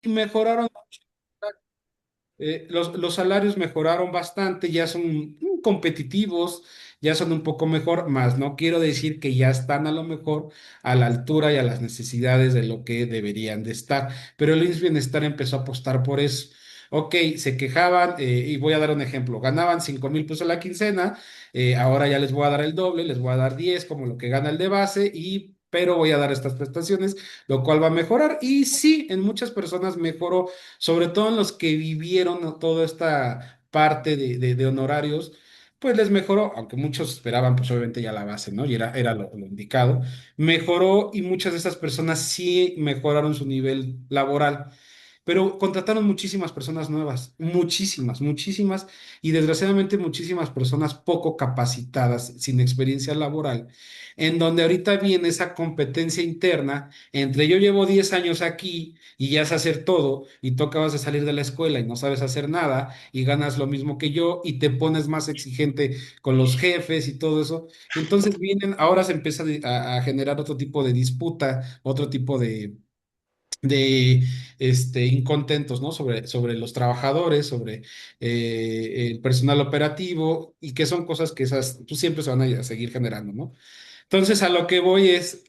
y mejoraron. Los salarios mejoraron bastante, ya son competitivos, ya son un poco mejor, más no quiero decir que ya están a lo mejor a la altura y a las necesidades de lo que deberían de estar, pero el IMSS Bienestar empezó a apostar por eso. Ok, se quejaban, y voy a dar un ejemplo, ganaban 5,000 pesos a la quincena, ahora ya les voy a dar el doble, les voy a dar 10 como lo que gana el de base, pero voy a dar estas prestaciones, lo cual va a mejorar. Y sí, en muchas personas mejoró, sobre todo en los que vivieron, ¿no?, toda esta parte de honorarios, pues les mejoró, aunque muchos esperaban, pues obviamente ya la base, ¿no? Y era lo indicado. Mejoró y muchas de esas personas sí mejoraron su nivel laboral. Pero contrataron muchísimas personas nuevas, muchísimas, muchísimas, y desgraciadamente muchísimas personas poco capacitadas, sin experiencia laboral, en donde ahorita viene esa competencia interna entre yo llevo 10 años aquí y ya sé hacer todo, y tú acabas de salir de la escuela y no sabes hacer nada y ganas lo mismo que yo y te pones más exigente con los jefes y todo eso. Entonces ahora se empieza a generar otro tipo de disputa, otro tipo de incontentos, ¿no? Sobre los trabajadores, sobre el personal operativo, y que son cosas que esas pues, siempre se van a seguir generando, ¿no? Entonces, a lo que voy es,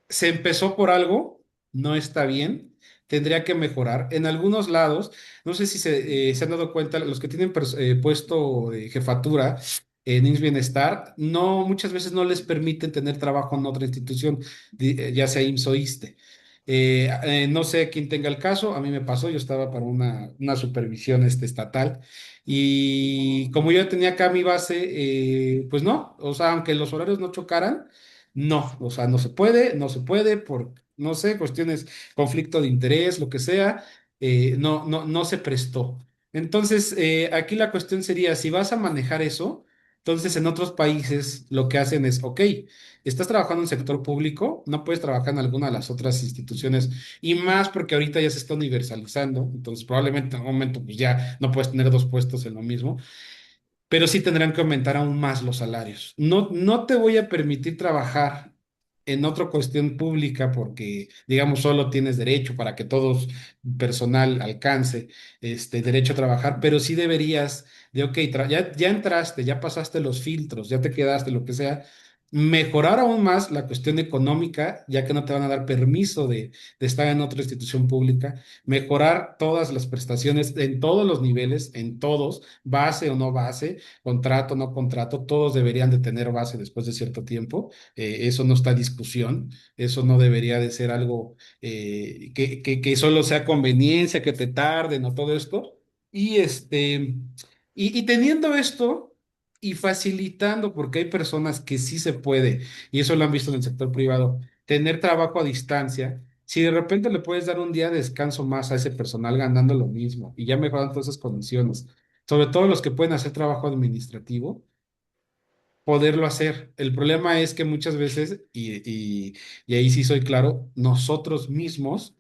se empezó por algo, no está bien, tendría que mejorar. En algunos lados, no sé si se han dado cuenta, los que tienen puesto de jefatura en IMSS Bienestar, no, muchas veces no les permiten tener trabajo en otra institución, ya sea IMSS o ISSSTE. No sé quién tenga el caso, a mí me pasó, yo estaba para una supervisión estatal, y como yo tenía acá mi base, pues no, o sea, aunque los horarios no chocaran, no, o sea, no se puede, no se puede por, no sé, cuestiones, conflicto de interés, lo que sea, no se prestó. Entonces, aquí la cuestión sería, si vas a manejar eso, entonces en otros países lo que hacen es, ok, estás trabajando en sector público, no puedes trabajar en alguna de las otras instituciones, y más porque ahorita ya se está universalizando, entonces probablemente en algún momento pues ya no puedes tener dos puestos en lo mismo, pero sí tendrán que aumentar aún más los salarios. No, no te voy a permitir trabajar en otra cuestión pública porque, digamos, solo tienes derecho para que todo personal alcance derecho a trabajar, pero sí deberías de, ok, ya entraste, ya pasaste los filtros, ya te quedaste, lo que sea. Mejorar aún más la cuestión económica, ya que no te van a dar permiso de estar en otra institución pública, mejorar todas las prestaciones en todos los niveles, en todos, base o no base, contrato, no contrato, todos deberían de tener base después de cierto tiempo. Eso no está en discusión, eso no debería de ser algo que solo sea conveniencia, que te tarden o todo esto. Y, y teniendo esto y facilitando, porque hay personas que sí se puede, y eso lo han visto en el sector privado, tener trabajo a distancia. Si de repente le puedes dar un día de descanso más a ese personal ganando lo mismo y ya mejoran todas esas condiciones, sobre todo los que pueden hacer trabajo administrativo, poderlo hacer. El problema es que muchas veces, y ahí sí soy claro, nosotros mismos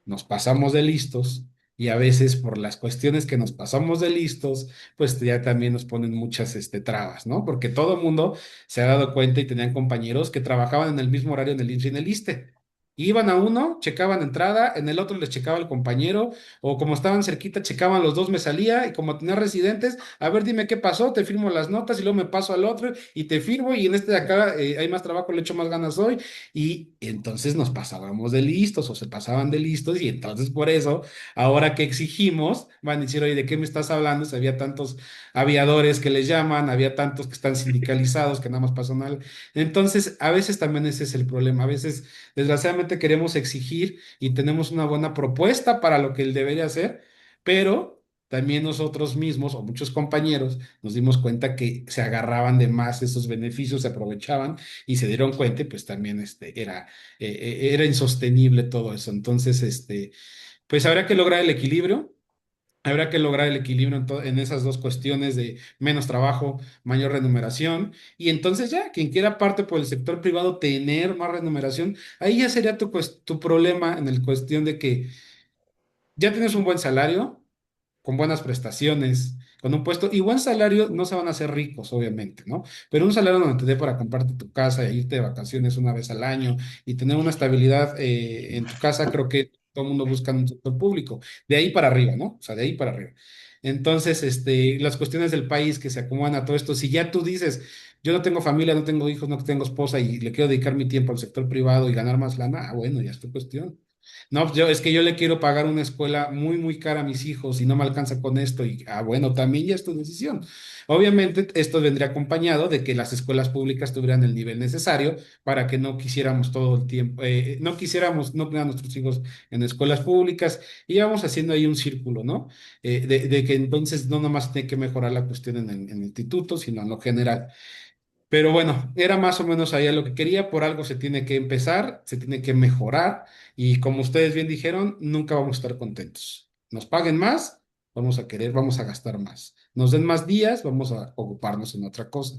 nos pasamos de listos, y a veces por las cuestiones que nos pasamos de listos, pues ya también nos ponen muchas trabas, ¿no? Porque todo el mundo se ha dado cuenta y tenían compañeros que trabajaban en el mismo horario en el IMSS y en el ISSSTE. Iban a uno, checaban entrada, en el otro les checaba el compañero, o como estaban cerquita, checaban los dos, me salía, y como tenía residentes, a ver, dime qué pasó, te firmo las notas y luego me paso al otro y te firmo, y en este de acá hay más trabajo, le echo más ganas hoy, y entonces nos pasábamos de listos o se pasaban de listos, y entonces por eso, ahora que exigimos, van a decir, oye, ¿de qué me estás hablando? Si había tantos aviadores que les llaman, había tantos que están sindicalizados que nada más pasan al... Entonces, a veces también ese es el problema. A veces, desgraciadamente, queremos exigir y tenemos una buena propuesta para lo que él debería hacer, pero... También nosotros mismos o muchos compañeros nos dimos cuenta que se agarraban de más esos beneficios, se aprovechaban y se dieron cuenta, y pues también era insostenible todo eso. Entonces, pues habrá que lograr el equilibrio. Habrá que lograr el equilibrio en esas dos cuestiones de menos trabajo, mayor remuneración. Y entonces ya, quien quiera parte por el sector privado tener más remuneración, ahí ya sería tu problema en el cuestión de que ya tienes un buen salario, con buenas prestaciones, con un puesto y buen salario, no se van a hacer ricos, obviamente, ¿no? Pero un salario donde te dé para comprarte tu casa e irte de vacaciones una vez al año y tener una estabilidad en tu casa, creo que todo el mundo busca un sector público, de ahí para arriba, ¿no? O sea, de ahí para arriba. Entonces, las cuestiones del país que se acomodan a todo esto, si ya tú dices, yo no tengo familia, no tengo hijos, no tengo esposa y le quiero dedicar mi tiempo al sector privado y ganar más lana, bueno, ya es tu cuestión. No, pues es que yo le quiero pagar una escuela muy, muy cara a mis hijos y no me alcanza con esto y, bueno, también ya es tu decisión. Obviamente, esto vendría acompañado de que las escuelas públicas tuvieran el nivel necesario para que no quisiéramos todo el tiempo, no quisiéramos no poner a nuestros hijos en escuelas públicas y vamos haciendo ahí un círculo, ¿no? De que entonces no nomás tiene que mejorar la cuestión en el instituto, sino en lo general. Pero bueno, era más o menos allá lo que quería, por algo se tiene que empezar, se tiene que mejorar y como ustedes bien dijeron, nunca vamos a estar contentos. Nos paguen más, vamos a querer, vamos a gastar más. Nos den más días, vamos a ocuparnos en otra cosa.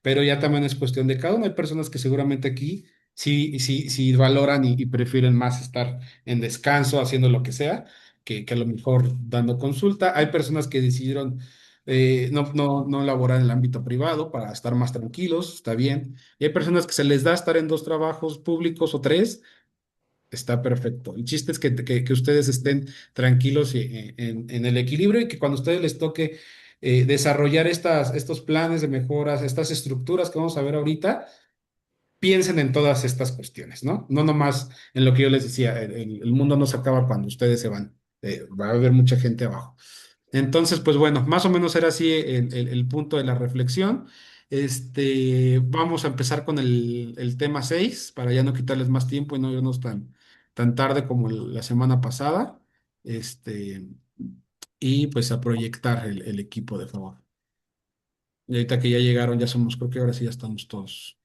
Pero ya también es cuestión de cada uno. Hay personas que seguramente aquí sí valoran y prefieren más estar en descanso, haciendo lo que sea, que a lo mejor dando consulta. Hay personas que decidieron no laborar en el ámbito privado para estar más tranquilos, está bien. Y hay personas que se les da estar en dos trabajos públicos o tres, está perfecto. El chiste es que ustedes estén tranquilos y, en el equilibrio y que cuando a ustedes les toque desarrollar estos planes de mejoras, estas estructuras que vamos a ver ahorita, piensen en todas estas cuestiones, ¿no? No nomás en lo que yo les decía, el mundo no se acaba cuando ustedes se van, va a haber mucha gente abajo. Entonces, pues bueno, más o menos era así el punto de la reflexión. Vamos a empezar con el tema 6 para ya no quitarles más tiempo y no irnos tan tarde como la semana pasada. Este, y pues a proyectar el equipo de favor. Y ahorita que ya llegaron, ya somos, creo que ahora sí ya estamos todos.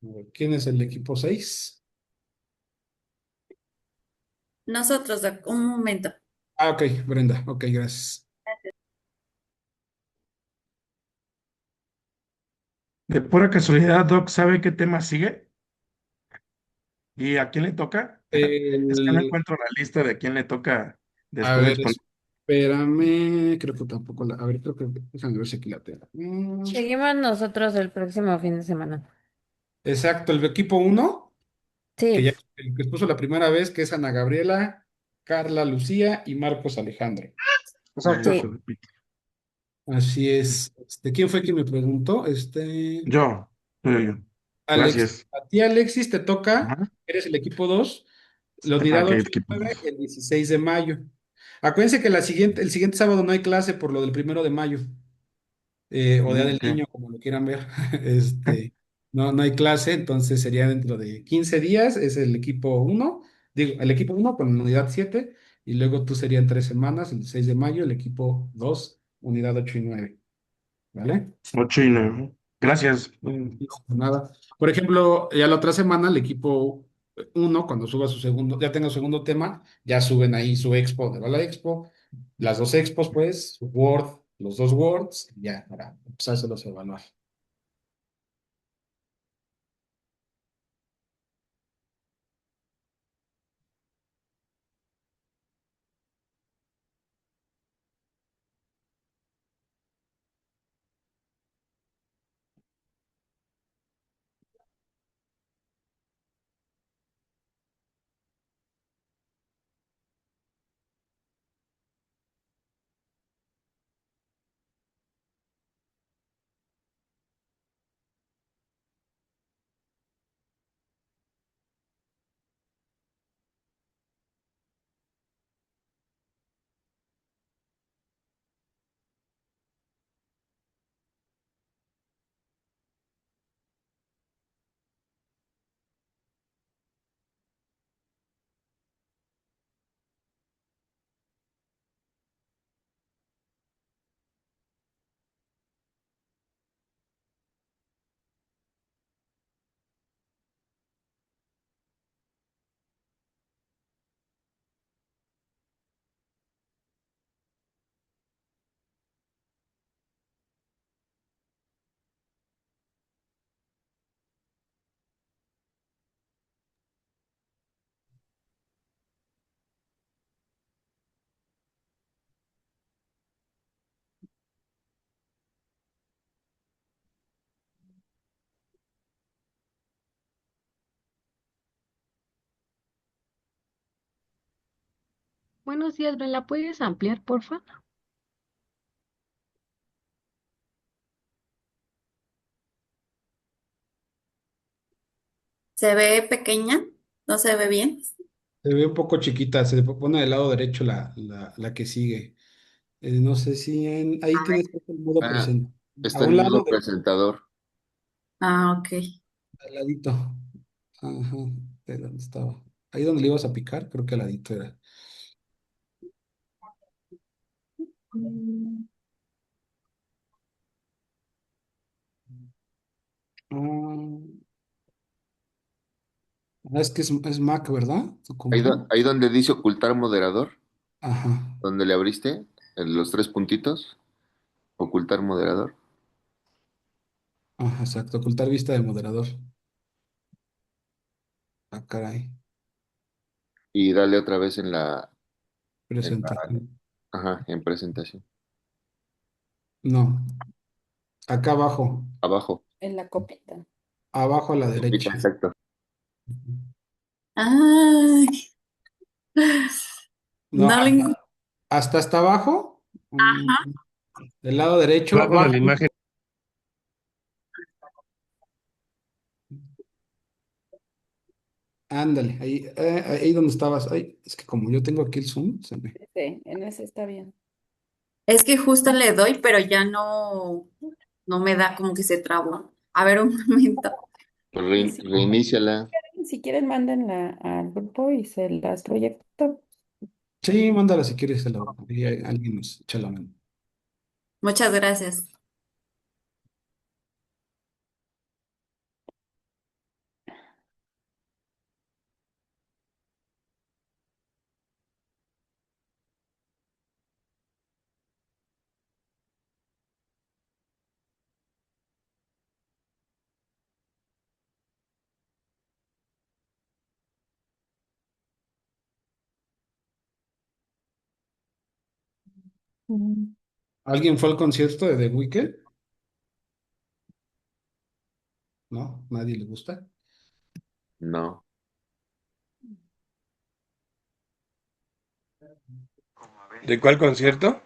A ver, ¿quién es el equipo 6? Nosotros, un momento. Ah, ok, Brenda, ok, gracias. De pura casualidad, Doc, ¿sabe qué tema sigue? ¿Y a quién le toca? Es que no El, encuentro la lista de quién le toca a después de ver, exponer. espérame, creo que tampoco a ver, creo que, déjame ver si aquí la tengo. Seguimos nosotros el próximo fin de semana. Exacto, el equipo uno que Sí, ya el que expuso la primera vez, que es Ana Gabriela, Carla Lucía y Marcos Alejandro. Ya se sí. Exacto. repite. Así es. ¿Quién fue quien me preguntó? Yo, yo. Alex. Gracias. A ti, Alexis, te toca, Ajá. eres el equipo 2, la unidad Ok, 8 y equipo 9, dos. el 16 de mayo. Acuérdense que el siguiente sábado no hay clase por lo del 1 de mayo. O Día del Ok. Niño, como lo quieran ver. No hay clase, entonces sería dentro de 15 días, es el equipo uno digo, el equipo uno con la unidad 7 y luego tú serían 3 semanas, el 6 de mayo, el equipo 2 unidad 8 y 9, ¿vale? 8 y 9. Gracias. Y nada. Por ejemplo, ya la otra semana, el equipo uno cuando suba su segundo, ya tenga su segundo tema, ya suben ahí su expo de la expo, las dos expos, pues, su Word, los dos Words, ya, para empezárselos a evaluar. Buenos días, ¿me la puedes ampliar, porfa? ¿Se ve pequeña? ¿No se ve bien? Se ve un poco chiquita, se pone del lado derecho la que sigue. No sé si ahí tienes el modo Ah, presente. A está un en lado, modo presentador. Ah, ok. al ladito. Ajá, ¿de dónde estaba? Ahí donde le ibas a picar, creo que al ladito era. Mm, Ah, es que es Mac, ¿verdad? ¿Tu Ahí, compu? ahí donde dice ocultar moderador, Ajá, donde le abriste los tres puntitos, ocultar moderador, ajá, exacto. Ocultar vista de moderador. Ah, caray. y dale otra vez en Presentación. ajá, en presentación. No, acá abajo. Abajo. En la copita. Abajo a la derecha. Exacto. Ay, No, no le encu- hasta abajo. Ajá. Del lado derecho, Abajo de baja. la imagen. Ándale, ahí donde estabas. Ay, es que como yo tengo aquí el zoom, se me. Sí, en ese está bien. Es que justo le doy, pero ya no me da como que se trabó. A ver un momento. Pues Y reiníciala. si quieren, mándenla al grupo y se las proyecto. Sí, mándala si quieres, y alguien nos echa la mano. Muchas gracias. Mm. ¿Alguien fue al concierto de The Weeknd? ¿No? ¿Nadie le gusta? No. ¿De cuál concierto?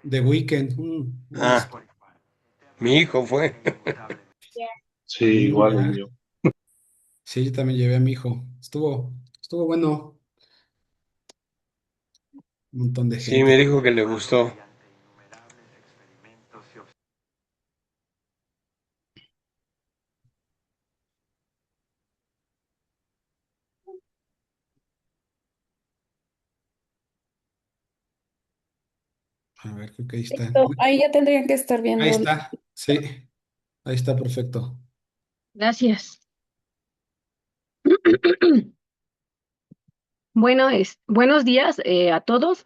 The Weeknd. Ah, mi hijo fue. Sí, igual el Ya. mío. Sí, yo también llevé a mi hijo. Estuvo bueno. Un montón de Sí, me gente. dijo que le gustó. A ver, creo que ahí está. Ahí ya tendrían que estar Ahí viendo. está. Sí, ahí está perfecto. Gracias. Bueno, buenos días a todos.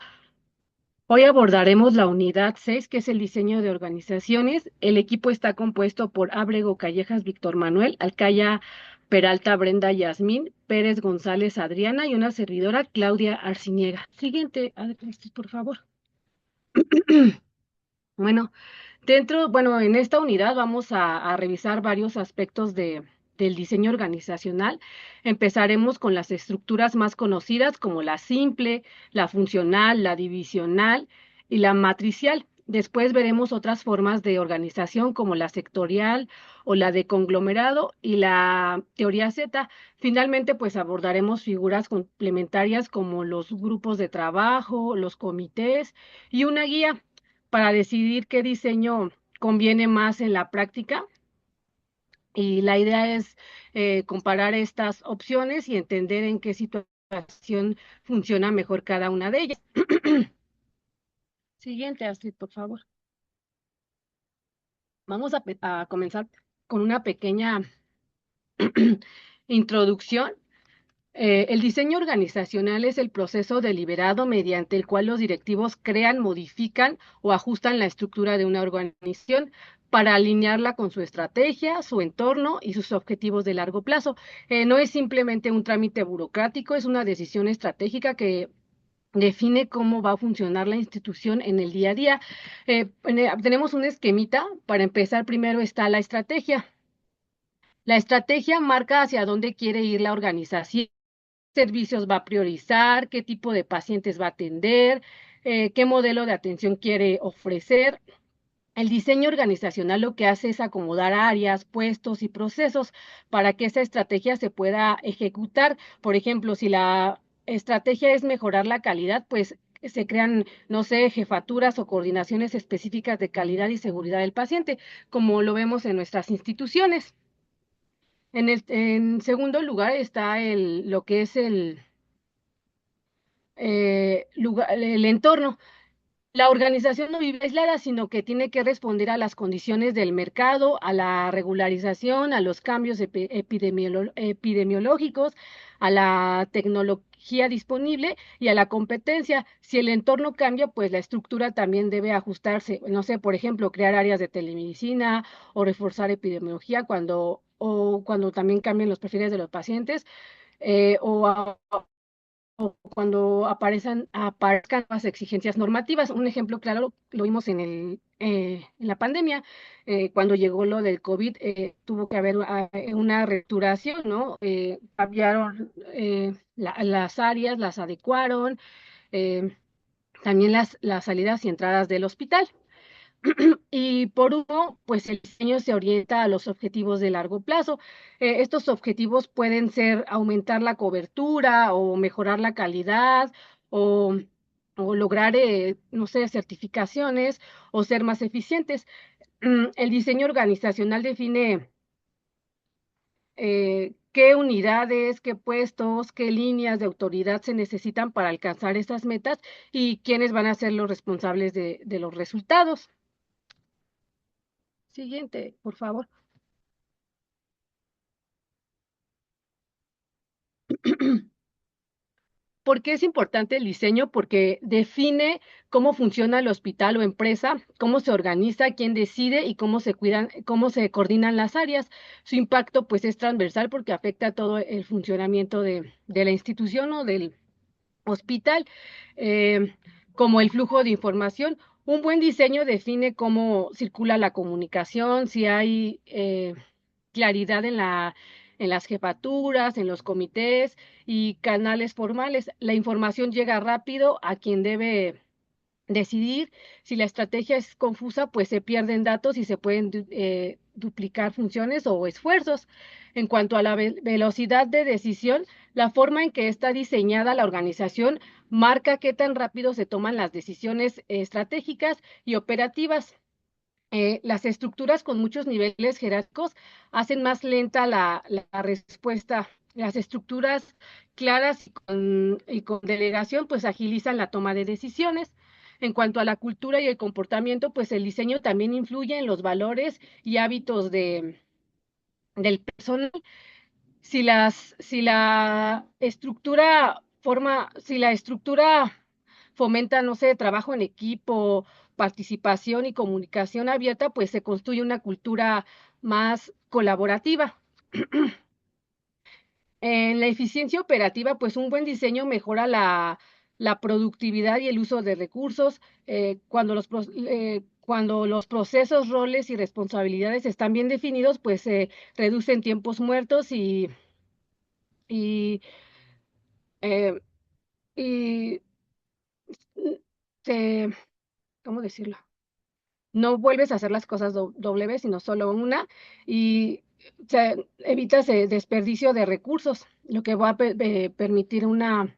Hoy abordaremos la unidad 6, que es el diseño de organizaciones. El equipo está compuesto por Ábrego Callejas, Víctor Manuel, Alcaya Peralta, Brenda Yasmín, Pérez González, Adriana y una servidora, Claudia Arciniega. Siguiente, por favor. Bueno, en esta unidad vamos a revisar varios aspectos del diseño organizacional. Empezaremos con las estructuras más conocidas como la simple, la funcional, la divisional y la matricial. Después veremos otras formas de organización como la sectorial o la de conglomerado y la teoría Z. Finalmente, pues abordaremos figuras complementarias como los grupos de trabajo, los comités y una guía para decidir qué diseño conviene más en la práctica. Y la idea es comparar estas opciones y entender en qué situación funciona mejor cada una de ellas. Siguiente, Astrid, por favor. Vamos a comenzar con una pequeña introducción. El diseño organizacional es el proceso deliberado mediante el cual los directivos crean, modifican o ajustan la estructura de una organización para alinearla con su estrategia, su entorno y sus objetivos de largo plazo. No es simplemente un trámite burocrático, es una decisión estratégica que define cómo va a funcionar la institución en el día a día. Tenemos un esquemita. Para empezar, primero está la estrategia. La estrategia marca hacia dónde quiere ir la organización servicios va a priorizar, qué tipo de pacientes va a atender, qué modelo de atención quiere ofrecer. El diseño organizacional lo que hace es acomodar áreas, puestos y procesos para que esa estrategia se pueda ejecutar. Por ejemplo, si la estrategia es mejorar la calidad, pues se crean, no sé, jefaturas o coordinaciones específicas de calidad y seguridad del paciente, como lo vemos en nuestras instituciones. En segundo lugar está lo que es el entorno. La organización no vive aislada, sino que tiene que responder a las condiciones del mercado, a la regularización, a los cambios epidemiológicos, a la tecnología disponible y a la competencia. Si el entorno cambia, pues la estructura también debe ajustarse. No sé, por ejemplo, crear áreas de telemedicina o reforzar epidemiología cuando también cambien los perfiles de los pacientes, o cuando aparezcan las exigencias normativas. Un ejemplo claro lo vimos en la pandemia, cuando llegó lo del COVID, tuvo que haber una reestructuración, ¿no? Cambiaron las áreas, las adecuaron, eh, también las salidas y entradas del hospital. Y por último, pues el diseño se orienta a los objetivos de largo plazo. Estos objetivos pueden ser aumentar la cobertura o mejorar la calidad o, o lograr, no sé, certificaciones o ser más eficientes. El diseño organizacional define qué unidades, qué puestos, qué líneas de autoridad se necesitan para alcanzar estas metas y quiénes van a ser los responsables de los resultados. Siguiente, por favor. ¿Por qué es importante el diseño? Porque define cómo funciona el hospital o empresa, cómo se organiza, quién decide y cómo se cuidan, cómo se coordinan las áreas. Su impacto, pues, es transversal porque afecta a todo el funcionamiento de la institución o del hospital, eh, como el flujo de información. Un buen diseño define cómo circula la comunicación, si hay claridad en las jefaturas, en los comités y canales formales. La información llega rápido a quien debe decidir. Si la estrategia es confusa, pues se pierden datos y se pueden duplicar funciones o esfuerzos. En cuanto a la velocidad de decisión, la forma en que está diseñada la organización marca qué tan rápido se toman las decisiones estratégicas y operativas. Las estructuras con muchos niveles jerárquicos hacen más lenta la respuesta. Las estructuras claras y con delegación, pues agilizan la toma de decisiones. En cuanto a la cultura y el comportamiento, pues el diseño también influye en los valores y hábitos del personal. Si la estructura fomenta, no sé, trabajo en equipo, participación y comunicación abierta, pues se construye una cultura más colaborativa. En la eficiencia operativa, pues un buen diseño mejora la productividad y el uso de recursos. Cuando los procesos, roles y responsabilidades están bien definidos, pues se reducen tiempos muertos y, eh, y se, ¿cómo decirlo? No vuelves a hacer las cosas doble vez, sino solo una, y se evita ese desperdicio de recursos, lo que va a permitir una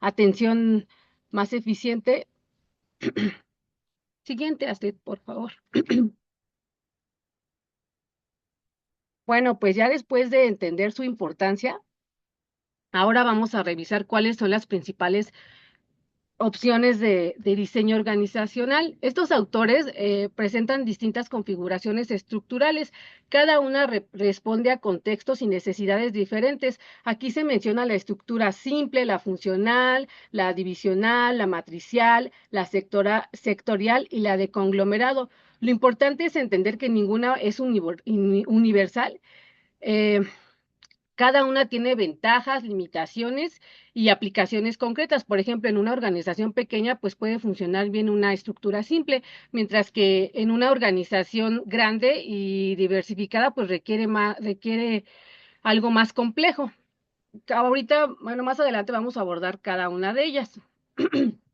atención más eficiente. Siguiente, Astrid, por favor. Bueno, pues ya después de entender su importancia, ahora vamos a revisar cuáles son las principales opciones de diseño organizacional. Estos autores presentan distintas configuraciones estructurales. Cada una responde a contextos y necesidades diferentes. Aquí se menciona la estructura simple, la funcional, la divisional, la matricial, la sectorial y la de conglomerado. Lo importante es entender que ninguna es universal. Eh, Cada una tiene ventajas, limitaciones y aplicaciones concretas. Por ejemplo, en una organización pequeña, pues puede funcionar bien una estructura simple, mientras que en una organización grande y diversificada, pues requiere algo más complejo. Ahorita, bueno, más adelante vamos a abordar cada una de ellas.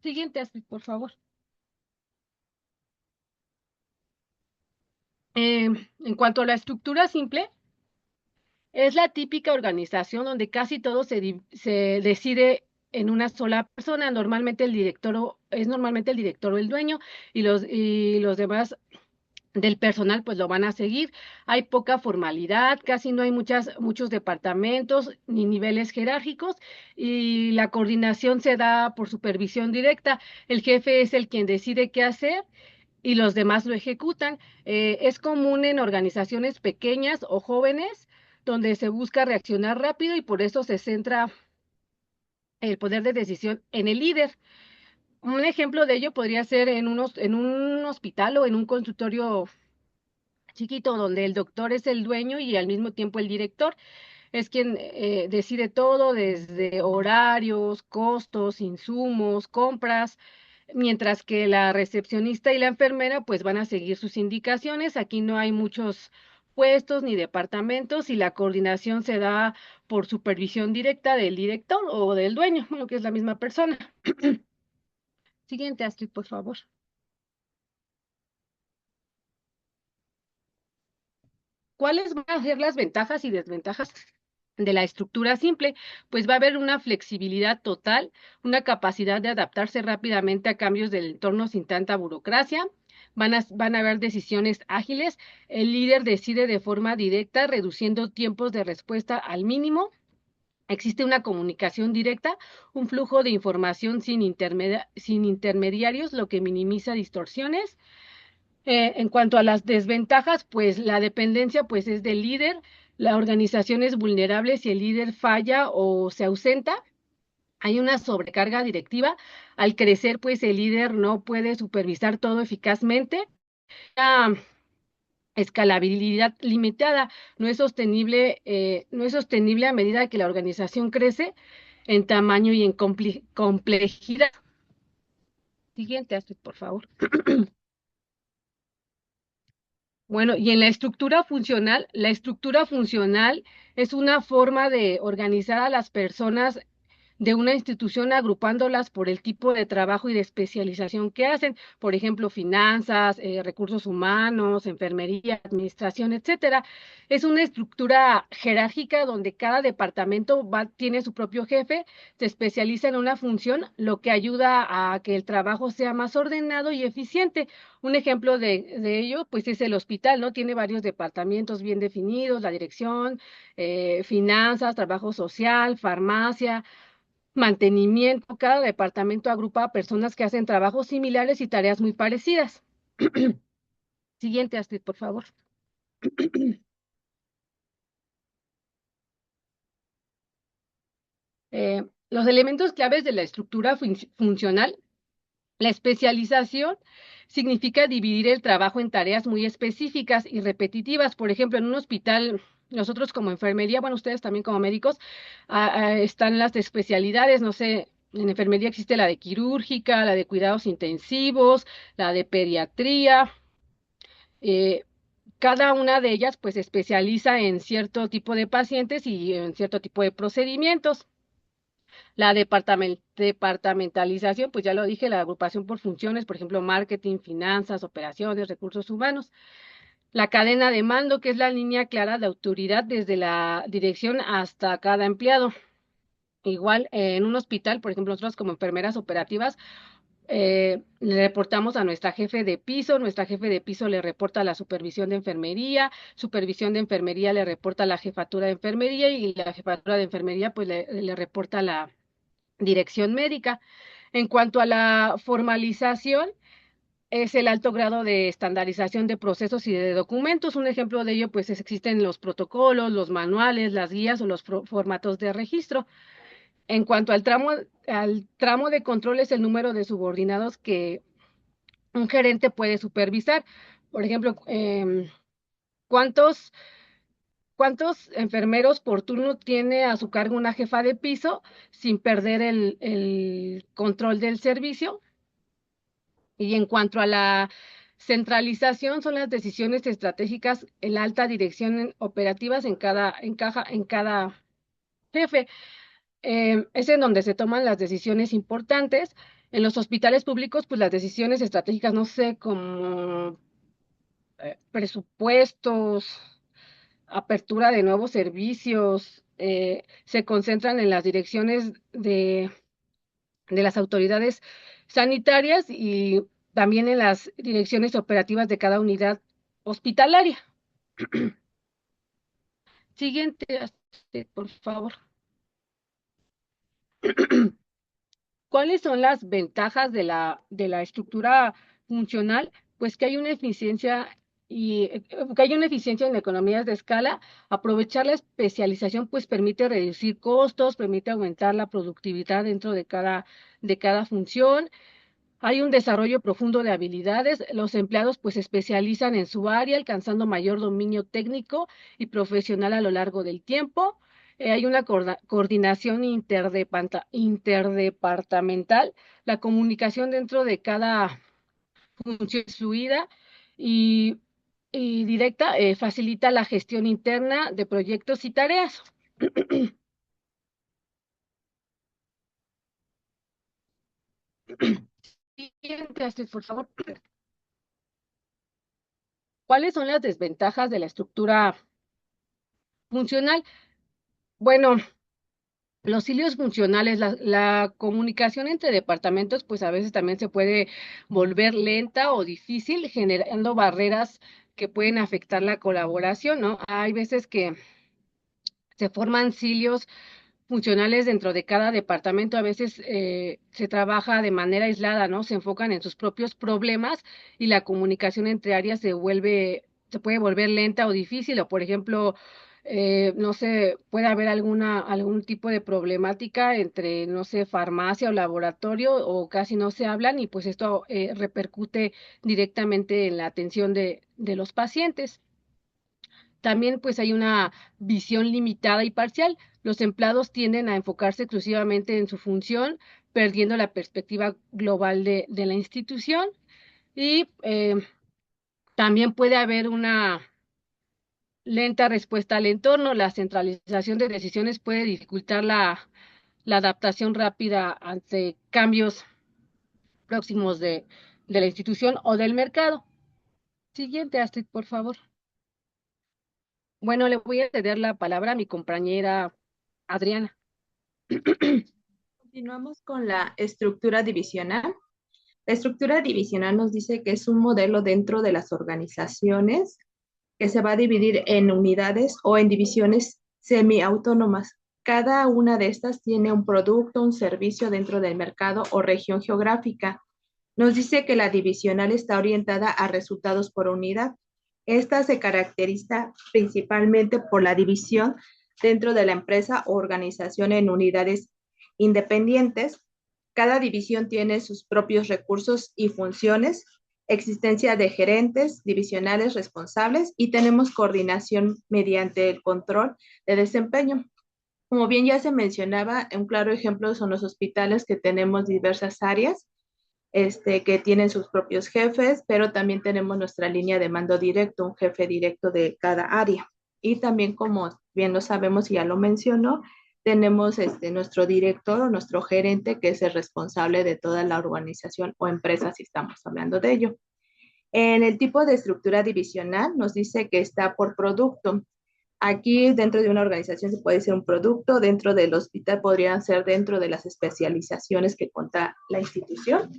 Siguiente, Astrid, por favor. En cuanto a la estructura simple, es la típica organización donde casi todo se decide en una sola persona. Normalmente el director o el dueño, y los demás del personal pues lo van a seguir. Hay poca formalidad, casi no hay muchos departamentos ni niveles jerárquicos, y la coordinación se da por supervisión directa. El jefe es el quien decide qué hacer y los demás lo ejecutan. Es común en organizaciones pequeñas o jóvenes donde se busca reaccionar rápido y por eso se centra el poder de decisión en el líder. Un ejemplo de ello podría ser en un hospital o en un consultorio chiquito, donde el doctor es el dueño y al mismo tiempo el director es quien decide todo, desde horarios, costos, insumos, compras, mientras que la recepcionista y la enfermera pues van a seguir sus indicaciones. Aquí no hay muchos puestos ni departamentos y la coordinación se da por supervisión directa del director o del dueño, bueno, que es la misma persona. Siguiente, Astrid, por favor. ¿Cuáles van a ser las ventajas y desventajas de la estructura simple? Pues va a haber una flexibilidad total, una capacidad de adaptarse rápidamente a cambios del entorno sin tanta burocracia. Van a haber decisiones ágiles. El líder decide de forma directa, reduciendo tiempos de respuesta al mínimo. Existe una comunicación directa, un flujo de información sin intermediarios, lo que minimiza distorsiones. En cuanto a las desventajas, pues la dependencia pues es del líder, la organización es vulnerable si el líder falla o se ausenta. Hay una sobrecarga directiva. Al crecer, pues el líder no puede supervisar todo eficazmente. La escalabilidad limitada no es sostenible a medida que la organización crece en tamaño y en complejidad. Siguiente, Astrid, por favor. Bueno, y en la estructura funcional es una forma de organizar a las personas de una institución agrupándolas por el tipo de trabajo y de especialización que hacen, por ejemplo, finanzas, recursos humanos, enfermería, administración, etcétera. Es una estructura jerárquica donde cada departamento tiene su propio jefe, se especializa en una función, lo que ayuda a que el trabajo sea más ordenado y eficiente. Un ejemplo de ello, pues es el hospital, ¿no? Tiene varios departamentos bien definidos, la dirección, finanzas, trabajo social, farmacia, mantenimiento. Cada departamento agrupa a personas que hacen trabajos similares y tareas muy parecidas. Siguiente, Astrid, por favor. Los elementos claves de la estructura funcional. La especialización significa dividir el trabajo en tareas muy específicas y repetitivas. Por ejemplo, en un hospital, nosotros como enfermería, bueno, ustedes también como médicos, están las especialidades, no sé, en enfermería existe la de quirúrgica, la de cuidados intensivos, la de pediatría. eh, Cada una de ellas pues se especializa en cierto tipo de pacientes y en cierto tipo de procedimientos. La departamentalización, pues ya lo dije, la agrupación por funciones, por ejemplo, marketing, finanzas, operaciones, recursos humanos. La cadena de mando, que es la línea clara de autoridad desde la dirección hasta cada empleado. Igual, en un hospital, por ejemplo, nosotros como enfermeras operativas, le reportamos a nuestra jefe de piso le reporta a la supervisión de enfermería le reporta a la jefatura de enfermería y la jefatura de enfermería pues le reporta a la dirección médica. En cuanto a la formalización, es el alto grado de estandarización de procesos y de documentos. Un ejemplo de ello, pues existen los protocolos, los manuales, las guías o los formatos de registro. En cuanto al tramo de control, es el número de subordinados que un gerente puede supervisar. Por ejemplo, ¿cuántos, cuántos enfermeros por turno tiene a su cargo una jefa de piso sin perder el control del servicio? Y en cuanto a la centralización, son las decisiones estratégicas, la alta dirección operativas en cada jefe. Es en donde se toman las decisiones importantes. En los hospitales públicos, pues las decisiones estratégicas, no sé, como presupuestos, apertura de nuevos servicios, se concentran en las direcciones de las autoridades sanitarias y también en las direcciones operativas de cada unidad hospitalaria. Siguiente, por favor. ¿Cuáles son las ventajas de la estructura funcional? Pues que hay una eficiencia que hay una eficiencia en economías de escala. Aprovechar la especialización pues permite reducir costos, permite aumentar la productividad dentro de cada función. Hay un desarrollo profundo de habilidades. Los empleados pues se especializan en su área, alcanzando mayor dominio técnico y profesional a lo largo del tiempo. Hay una coordinación interdepartamental. La comunicación dentro de cada función es fluida y, y directa, facilita la gestión interna de proyectos y tareas. Siguiente, Astrid, por favor. ¿Cuáles son las desventajas de la estructura funcional? Bueno, los hilos funcionales, la comunicación entre departamentos, pues a veces también se puede volver lenta o difícil, generando barreras que pueden afectar la colaboración, ¿no? Hay veces que se forman silios funcionales dentro de cada departamento, a veces se trabaja de manera aislada, ¿no? Se enfocan en sus propios problemas y la comunicación entre áreas se puede volver lenta o difícil, o por ejemplo, no sé, puede haber algún tipo de problemática entre, no sé, farmacia o laboratorio, o casi no se hablan, y pues esto repercute directamente en la atención de los pacientes. También pues hay una visión limitada y parcial. Los empleados tienden a enfocarse exclusivamente en su función, perdiendo la perspectiva global de la institución. Y también puede haber una lenta respuesta al entorno. La centralización de decisiones puede dificultar la adaptación rápida ante cambios próximos de la institución o del mercado. Siguiente, Astrid, por favor. Bueno, le voy a ceder la palabra a mi compañera Adriana. Continuamos con la estructura divisional. La estructura divisional nos dice que es un modelo dentro de las organizaciones que se va a dividir en unidades o en divisiones semiautónomas. Cada una de estas tiene un producto, un servicio dentro del mercado o región geográfica. Nos dice que la divisional está orientada a resultados por unidad. Esta se caracteriza principalmente por la división dentro de la empresa o organización en unidades independientes. Cada división tiene sus propios recursos y funciones, existencia de gerentes divisionales responsables y tenemos coordinación mediante el control de desempeño. Como bien ya se mencionaba, un claro ejemplo son los hospitales que tenemos diversas áreas que tienen sus propios jefes, pero también tenemos nuestra línea de mando directo, un jefe directo de cada área. Y también, como bien lo sabemos y ya lo mencionó, tenemos nuestro director o nuestro gerente que es el responsable de toda la organización o empresa, si estamos hablando de ello. En el tipo de estructura divisional nos dice que está por producto. Aquí dentro de una organización se puede ser un producto, dentro del hospital podrían ser dentro de las especializaciones que cuenta la institución.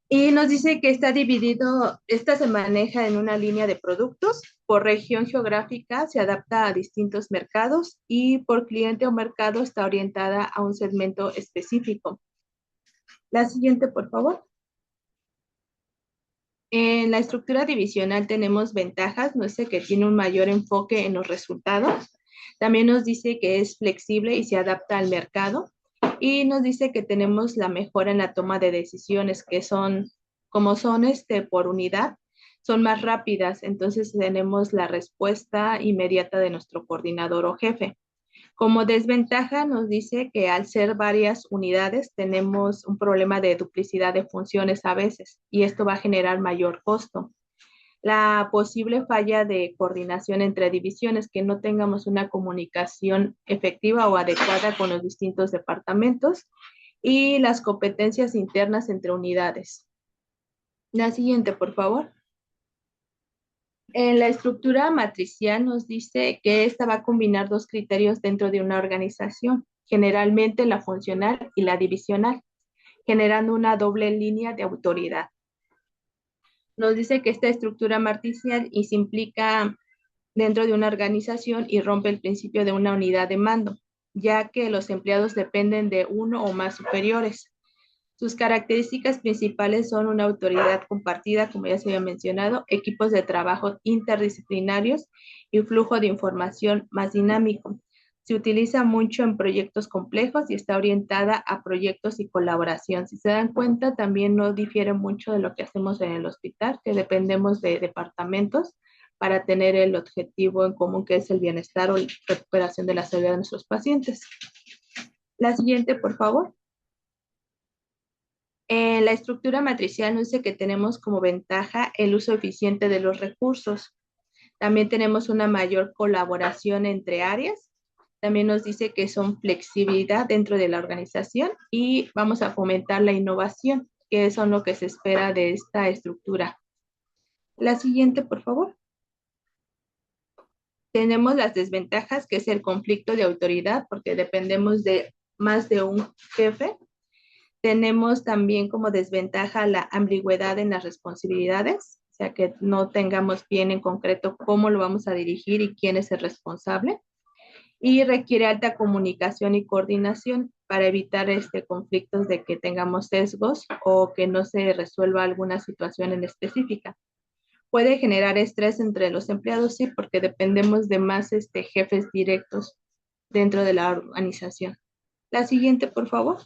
Y nos dice que está dividido, esta se maneja en una línea de productos, por región geográfica se adapta a distintos mercados y por cliente o mercado está orientada a un segmento específico. La siguiente, por favor. En la estructura divisional tenemos ventajas, nos dice que tiene un mayor enfoque en los resultados. También nos dice que es flexible y se adapta al mercado. Y nos dice que tenemos la mejora en la toma de decisiones, que son, como son por unidad, son más rápidas. Entonces tenemos la respuesta inmediata de nuestro coordinador o jefe. Como desventaja nos dice que al ser varias unidades tenemos un problema de duplicidad de funciones a veces y esto va a generar mayor costo. La posible falla de coordinación entre divisiones, que no tengamos una comunicación efectiva o adecuada con los distintos departamentos, y las competencias internas entre unidades. La siguiente, por favor. En la estructura matricial nos dice que esta va a combinar dos criterios dentro de una organización, generalmente la funcional y la divisional, generando una doble línea de autoridad. Nos dice que esta estructura matricial y se implica dentro de una organización y rompe el principio de una unidad de mando, ya que los empleados dependen de uno o más superiores. Sus características principales son una autoridad compartida, como ya se había mencionado, equipos de trabajo interdisciplinarios y flujo de información más dinámico. Se utiliza mucho en proyectos complejos y está orientada a proyectos y colaboración. Si se dan cuenta, también no difiere mucho de lo que hacemos en el hospital, que dependemos de departamentos para tener el objetivo en común, que es el bienestar o la recuperación de la salud de nuestros pacientes. La siguiente, por favor. En la estructura matricial nos dice que tenemos como ventaja el uso eficiente de los recursos. También tenemos una mayor colaboración entre áreas. También nos dice que son flexibilidad dentro de la organización y vamos a fomentar la innovación, que es lo que se espera de esta estructura. La siguiente, por favor. Tenemos las desventajas, que es el conflicto de autoridad, porque dependemos de más de un jefe. Tenemos también como desventaja la ambigüedad en las responsabilidades, o sea, que no tengamos bien en concreto cómo lo vamos a dirigir y quién es el responsable. Y requiere alta comunicación y coordinación para evitar conflictos de que tengamos sesgos o que no se resuelva alguna situación en específica. Puede generar estrés entre los empleados, sí, porque dependemos de más jefes directos dentro de la organización. La siguiente, por favor.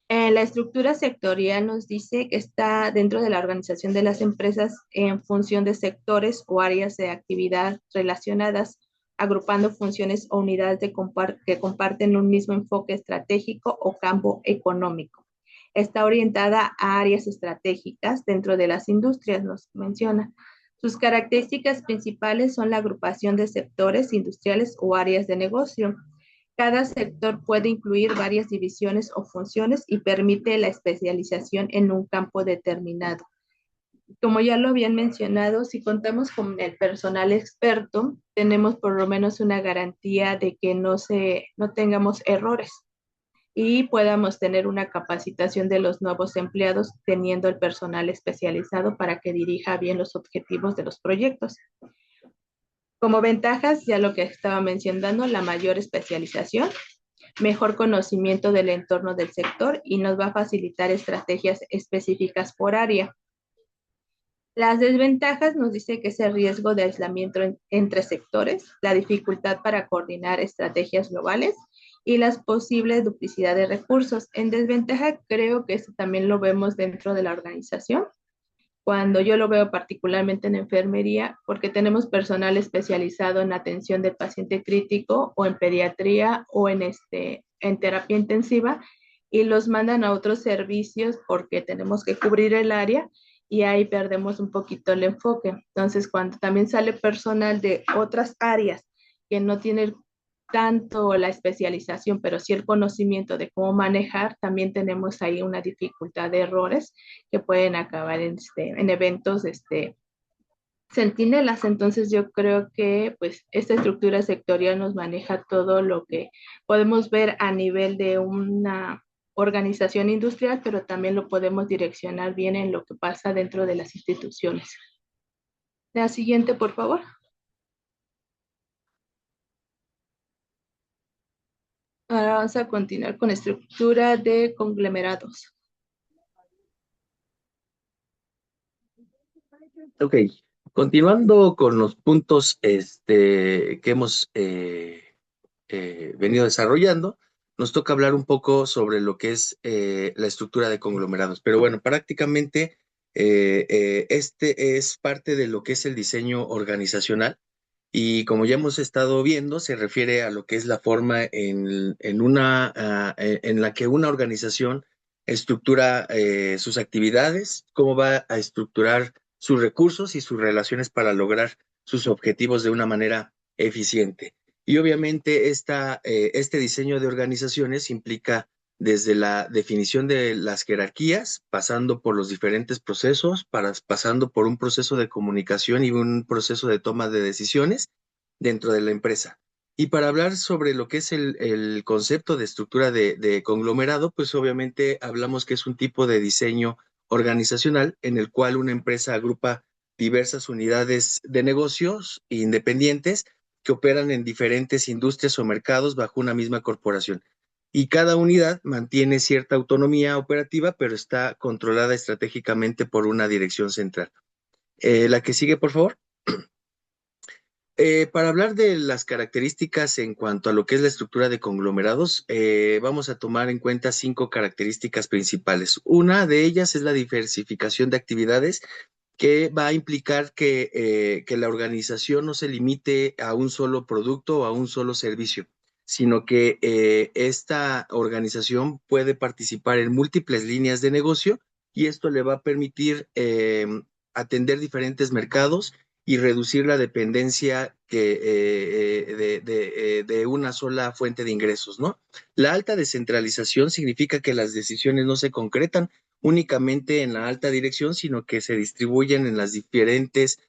La estructura sectorial nos dice que está dentro de la organización de las empresas en función de sectores o áreas de actividad relacionadas, agrupando funciones o unidades que comparten un mismo enfoque estratégico o campo económico. Está orientada a áreas estratégicas dentro de las industrias, nos menciona. Sus características principales son la agrupación de sectores industriales o áreas de negocio. Cada sector puede incluir varias divisiones o funciones y permite la especialización en un campo determinado. Como ya lo habían mencionado, si contamos con el personal experto, tenemos por lo menos una garantía de que no tengamos errores y podamos tener una capacitación de los nuevos empleados teniendo el personal especializado para que dirija bien los objetivos de los proyectos. Como ventajas, ya lo que estaba mencionando, la mayor especialización, mejor conocimiento del entorno del sector y nos va a facilitar estrategias específicas por área. Las desventajas nos dice que es el riesgo de aislamiento entre sectores, la dificultad para coordinar estrategias globales y las posibles duplicidad de recursos. En desventaja, creo que esto también lo vemos dentro de la organización, cuando yo lo veo particularmente en enfermería, porque tenemos personal especializado en atención del paciente crítico o en pediatría o en terapia intensiva y los mandan a otros servicios porque tenemos que cubrir el área y ahí perdemos un poquito el enfoque. Entonces, cuando también sale personal de otras áreas que no tienen tanto la especialización, pero sí el conocimiento de cómo manejar, también tenemos ahí una dificultad de errores que pueden acabar en eventos centinelas. Entonces yo creo que pues esta estructura sectorial nos maneja todo lo que podemos ver a nivel de una organización industrial, pero también lo podemos direccionar bien en lo que pasa dentro de las instituciones. La siguiente, por favor. Ahora vamos a continuar con estructura de conglomerados. Ok, continuando con los puntos que hemos venido desarrollando, nos toca hablar un poco sobre lo que es la estructura de conglomerados. Pero bueno, prácticamente este es parte de lo que es el diseño organizacional. Y como ya hemos estado viendo, se refiere a lo que es la forma en la que una organización estructura sus actividades, cómo va a estructurar sus recursos y sus relaciones para lograr sus objetivos de una manera eficiente. Y obviamente este diseño de organizaciones implica desde la definición de las jerarquías, pasando por los diferentes procesos, pasando por un proceso de comunicación y un proceso de toma de decisiones dentro de la empresa. Y para hablar sobre lo que es el concepto de estructura de conglomerado, pues obviamente hablamos que es un tipo de diseño organizacional en el cual una empresa agrupa diversas unidades de negocios independientes que operan en diferentes industrias o mercados bajo una misma corporación. Y cada unidad mantiene cierta autonomía operativa, pero está controlada estratégicamente por una dirección central. La que sigue, por favor. Para hablar de las características en cuanto a lo que es la estructura de conglomerados, vamos a tomar en cuenta 5 características principales. Una de ellas es la diversificación de actividades, que va a implicar que la organización no se limite a un solo producto o a un solo servicio, sino que esta organización puede participar en múltiples líneas de negocio y esto le va a permitir atender diferentes mercados y reducir la dependencia de una sola fuente de ingresos, ¿no? La alta descentralización significa que las decisiones no se concretan únicamente en la alta dirección, sino que se distribuyen en las diferentes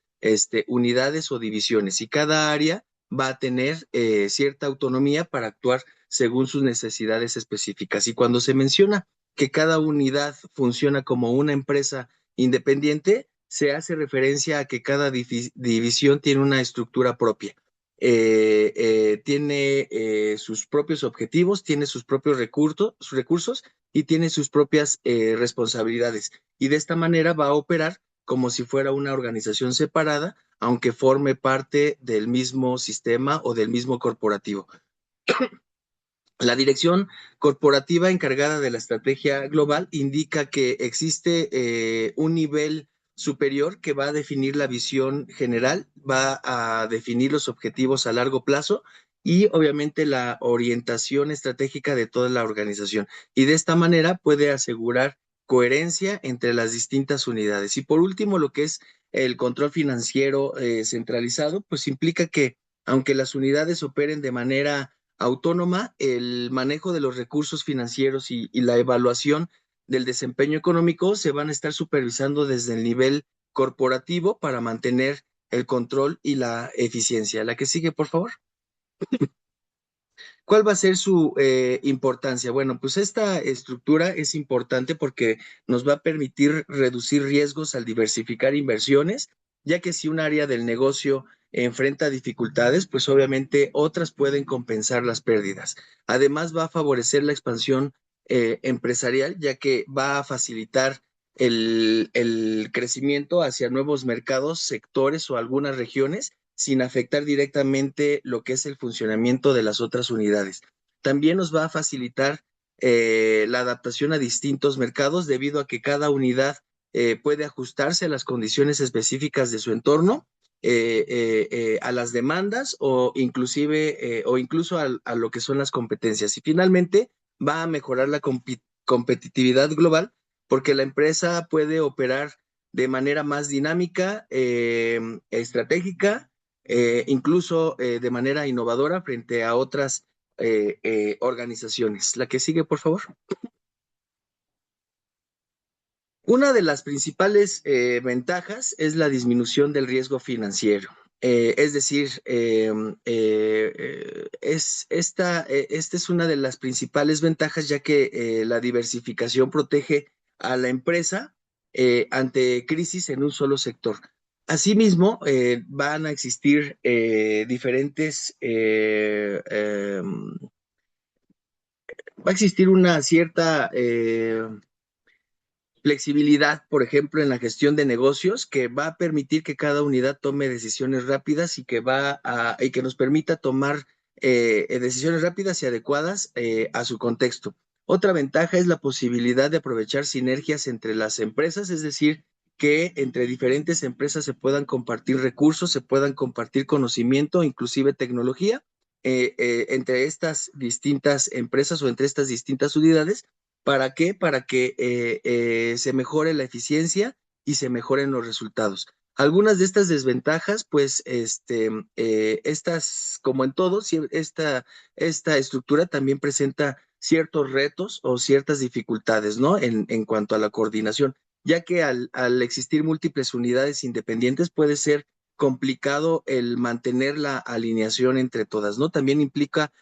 unidades o divisiones y cada área va a tener cierta autonomía para actuar según sus necesidades específicas. Y cuando se menciona que cada unidad funciona como una empresa independiente, se hace referencia a que cada división tiene una estructura propia. Tiene sus propios objetivos, tiene sus propios recursos y tiene sus propias responsabilidades. Y de esta manera va a operar como si fuera una organización separada, aunque forme parte del mismo sistema o del mismo corporativo. La dirección corporativa encargada de la estrategia global indica que existe un nivel superior que va a definir la visión general, va a definir los objetivos a largo plazo y obviamente la orientación estratégica de toda la organización. Y de esta manera puede asegurar coherencia entre las distintas unidades. Y por último, lo que es el control financiero centralizado, pues implica que aunque las unidades operen de manera autónoma, el manejo de los recursos financieros y la evaluación del desempeño económico se van a estar supervisando desde el nivel corporativo para mantener el control y la eficiencia. La que sigue, por favor. ¿Cuál va a ser su importancia? Bueno, pues esta estructura es importante porque nos va a permitir reducir riesgos al diversificar inversiones, ya que si un área del negocio enfrenta dificultades, pues obviamente otras pueden compensar las pérdidas. Además, va a favorecer la expansión empresarial, ya que va a facilitar el crecimiento hacia nuevos mercados, sectores o algunas regiones sin afectar directamente lo que es el funcionamiento de las otras unidades. También nos va a facilitar la adaptación a distintos mercados debido a que cada unidad puede ajustarse a las condiciones específicas de su entorno, a las demandas o inclusive o incluso a lo que son las competencias. Y finalmente va a mejorar la competitividad global porque la empresa puede operar de manera más dinámica, estratégica, incluso de manera innovadora frente a otras organizaciones. La que sigue, por favor. Una de las principales ventajas es la disminución del riesgo financiero. Es decir, esta es una de las principales ventajas, ya que la diversificación protege a la empresa ante crisis en un solo sector. Asimismo, van a existir diferentes, va a existir una cierta flexibilidad, por ejemplo, en la gestión de negocios, que va a permitir que cada unidad tome decisiones rápidas y que nos permita tomar decisiones rápidas y adecuadas a su contexto. Otra ventaja es la posibilidad de aprovechar sinergias entre las empresas, es decir, que entre diferentes empresas se puedan compartir recursos, se puedan compartir conocimiento, inclusive tecnología, entre estas distintas empresas o entre estas distintas unidades, ¿Para qué? Para que se mejore la eficiencia y se mejoren los resultados. Algunas de estas desventajas, pues, estas, como en todo, esta estructura también presenta ciertos retos o ciertas dificultades, ¿no? En cuanto a la coordinación, ya que al existir múltiples unidades independientes puede ser complicado el mantener la alineación entre todas, ¿no? También implica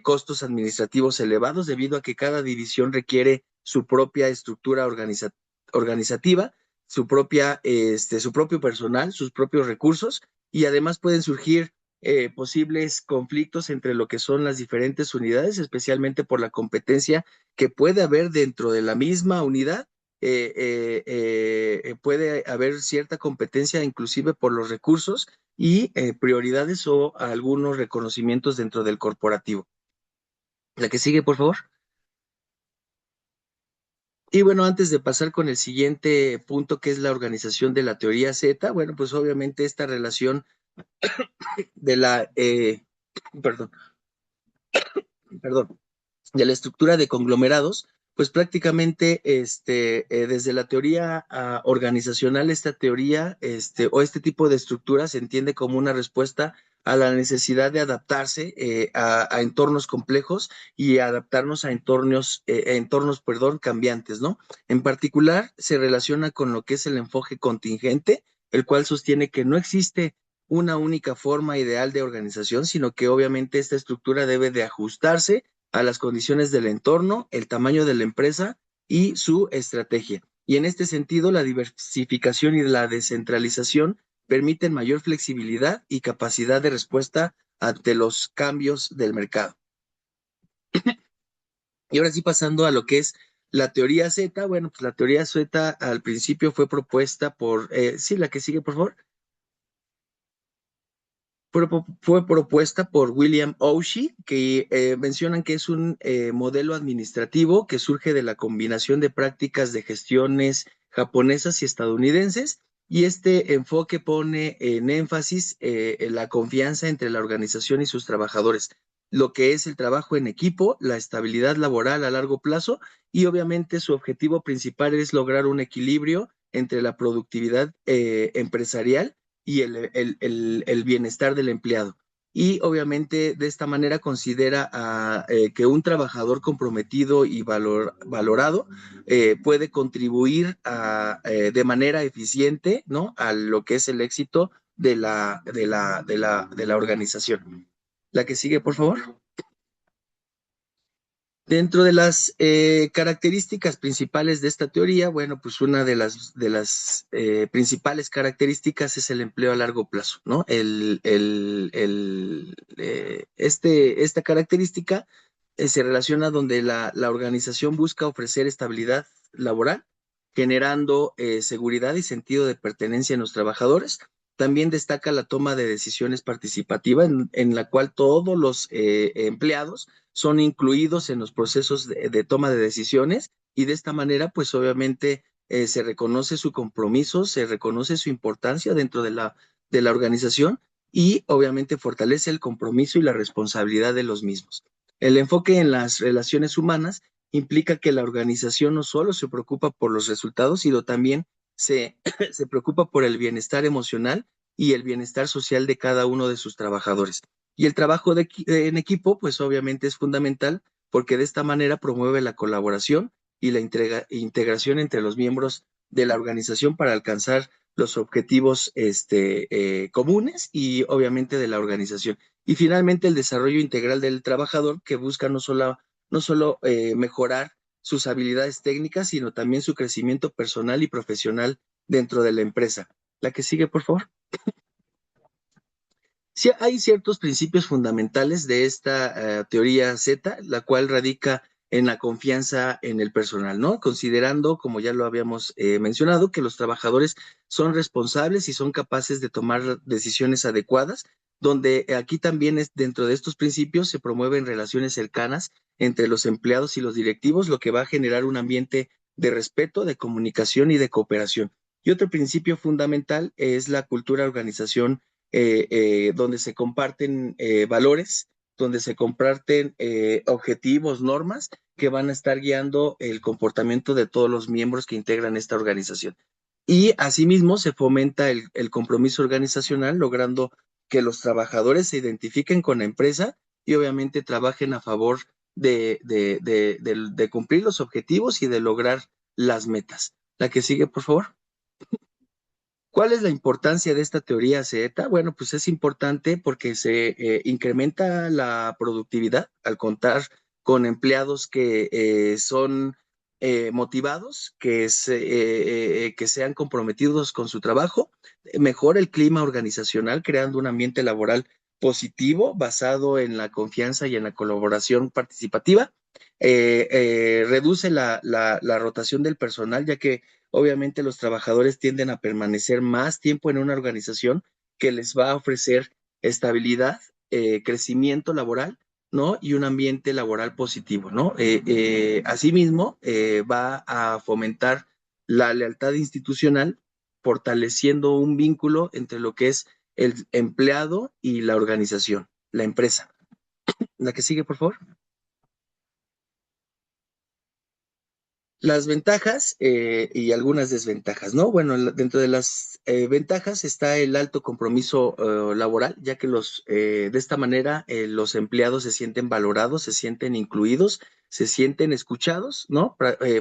costos administrativos elevados debido a que cada división requiere su propia estructura organizativa, su propio personal, sus propios recursos, y además pueden surgir posibles conflictos entre lo que son las diferentes unidades, especialmente por la competencia que puede haber dentro de la misma unidad. Puede haber cierta competencia inclusive por los recursos y prioridades o algunos reconocimientos dentro del corporativo. La que sigue, por favor. Y bueno, antes de pasar con el siguiente punto, que es la organización de la teoría Z, bueno, pues obviamente esta relación de la, perdón, de la estructura de conglomerados, pues prácticamente desde la teoría organizacional, esta teoría o este tipo de estructura se entiende como una respuesta a la necesidad de adaptarse a entornos complejos y adaptarnos a entornos, cambiantes, ¿no? En particular, se relaciona con lo que es el enfoque contingente, el cual sostiene que no existe una única forma ideal de organización, sino que obviamente esta estructura debe de ajustarse a las condiciones del entorno, el tamaño de la empresa y su estrategia. Y en este sentido, la diversificación y la descentralización permiten mayor flexibilidad y capacidad de respuesta ante los cambios del mercado. Y ahora sí, pasando a lo que es la teoría Z, bueno, pues la teoría Z al principio fue propuesta por, sí, la que sigue, por favor. Fue propuesta por William Oshie, que mencionan que es un modelo administrativo que surge de la combinación de prácticas de gestiones japonesas y estadounidenses, y este enfoque pone en énfasis en la confianza entre la organización y sus trabajadores, lo que es el trabajo en equipo, la estabilidad laboral a largo plazo, y obviamente su objetivo principal es lograr un equilibrio entre la productividad empresarial y el bienestar del empleado. Y obviamente de esta manera considera que un trabajador comprometido y valorado puede contribuir de manera eficiente, ¿no?, a lo que es el éxito de la organización. La que sigue, por favor. Dentro de las características principales de esta teoría, bueno, pues una de las principales características es el empleo a largo plazo, ¿no? Esta característica se relaciona donde la organización busca ofrecer estabilidad laboral, generando seguridad y sentido de pertenencia en los trabajadores. También destaca la toma de decisiones participativa, en la cual todos los empleados son incluidos en los procesos de toma de decisiones, y de esta manera, pues obviamente se reconoce su compromiso, se reconoce su importancia dentro de la organización, y obviamente fortalece el compromiso y la responsabilidad de los mismos. El enfoque en las relaciones humanas implica que la organización no solo se preocupa por los resultados, sino también se preocupa por el bienestar emocional y el bienestar social de cada uno de sus trabajadores. Y el trabajo en equipo, pues obviamente es fundamental, porque de esta manera promueve la colaboración y la integración entre los miembros de la organización para alcanzar los objetivos comunes y obviamente de la organización. Y finalmente el desarrollo integral del trabajador, que busca no solo mejorar sus habilidades técnicas, sino también su crecimiento personal y profesional dentro de la empresa. La que sigue, por favor. Sí, hay ciertos principios fundamentales de esta teoría Z, la cual radica en la confianza en el personal, ¿no? Considerando, como ya lo habíamos mencionado, que los trabajadores son responsables y son capaces de tomar decisiones adecuadas, donde aquí también dentro de estos principios se promueven relaciones cercanas entre los empleados y los directivos, lo que va a generar un ambiente de respeto, de comunicación y de cooperación. Y otro principio fundamental es la cultura organización, donde se comparten valores donde se comparten objetivos, normas que van a estar guiando el comportamiento de todos los miembros que integran esta organización. Y asimismo se fomenta el compromiso organizacional, logrando que los trabajadores se identifiquen con la empresa y obviamente trabajen a favor de cumplir los objetivos y de lograr las metas. La que sigue, por favor. ¿Cuál es la importancia de esta teoría Z? Bueno, pues es importante porque se incrementa la productividad al contar con empleados que son motivados, que sean comprometidos con su trabajo, mejora el clima organizacional, creando un ambiente laboral positivo basado en la confianza y en la colaboración participativa, reduce la rotación del personal, ya que obviamente los trabajadores tienden a permanecer más tiempo en una organización que les va a ofrecer estabilidad, crecimiento laboral, ¿no? Y un ambiente laboral positivo, ¿no? Asimismo, va a fomentar la lealtad institucional, fortaleciendo un vínculo entre lo que es el empleado y la organización, la empresa. La que sigue, por favor. Las ventajas y algunas desventajas, ¿no? Bueno, dentro de las ventajas está el alto compromiso laboral, ya que de esta manera los empleados se sienten valorados, se sienten incluidos, se sienten escuchados, ¿no?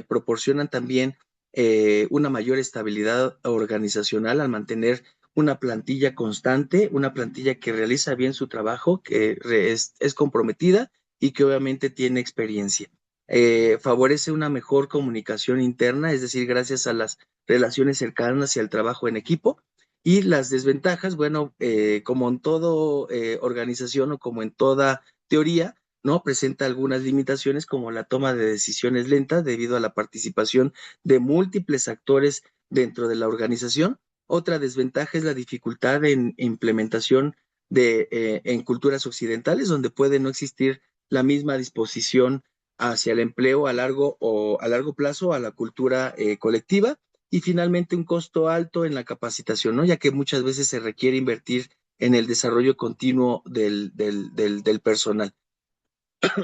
Proporcionan también una mayor estabilidad organizacional al mantener una plantilla constante, una plantilla que realiza bien su trabajo, que es comprometida y que obviamente tiene experiencia. Favorece una mejor comunicación interna, es decir, gracias a las relaciones cercanas y al trabajo en equipo. Y las desventajas, bueno, como en toda organización o como en toda teoría, ¿no? Presenta algunas limitaciones como la toma de decisiones lentas debido a la participación de múltiples actores dentro de la organización. Otra desventaja es la dificultad en implementación en culturas occidentales, donde puede no existir la misma disposición hacia el empleo a largo plazo, a la cultura colectiva, y finalmente un costo alto en la capacitación, ¿no? Ya que muchas veces se requiere invertir en el desarrollo continuo del personal.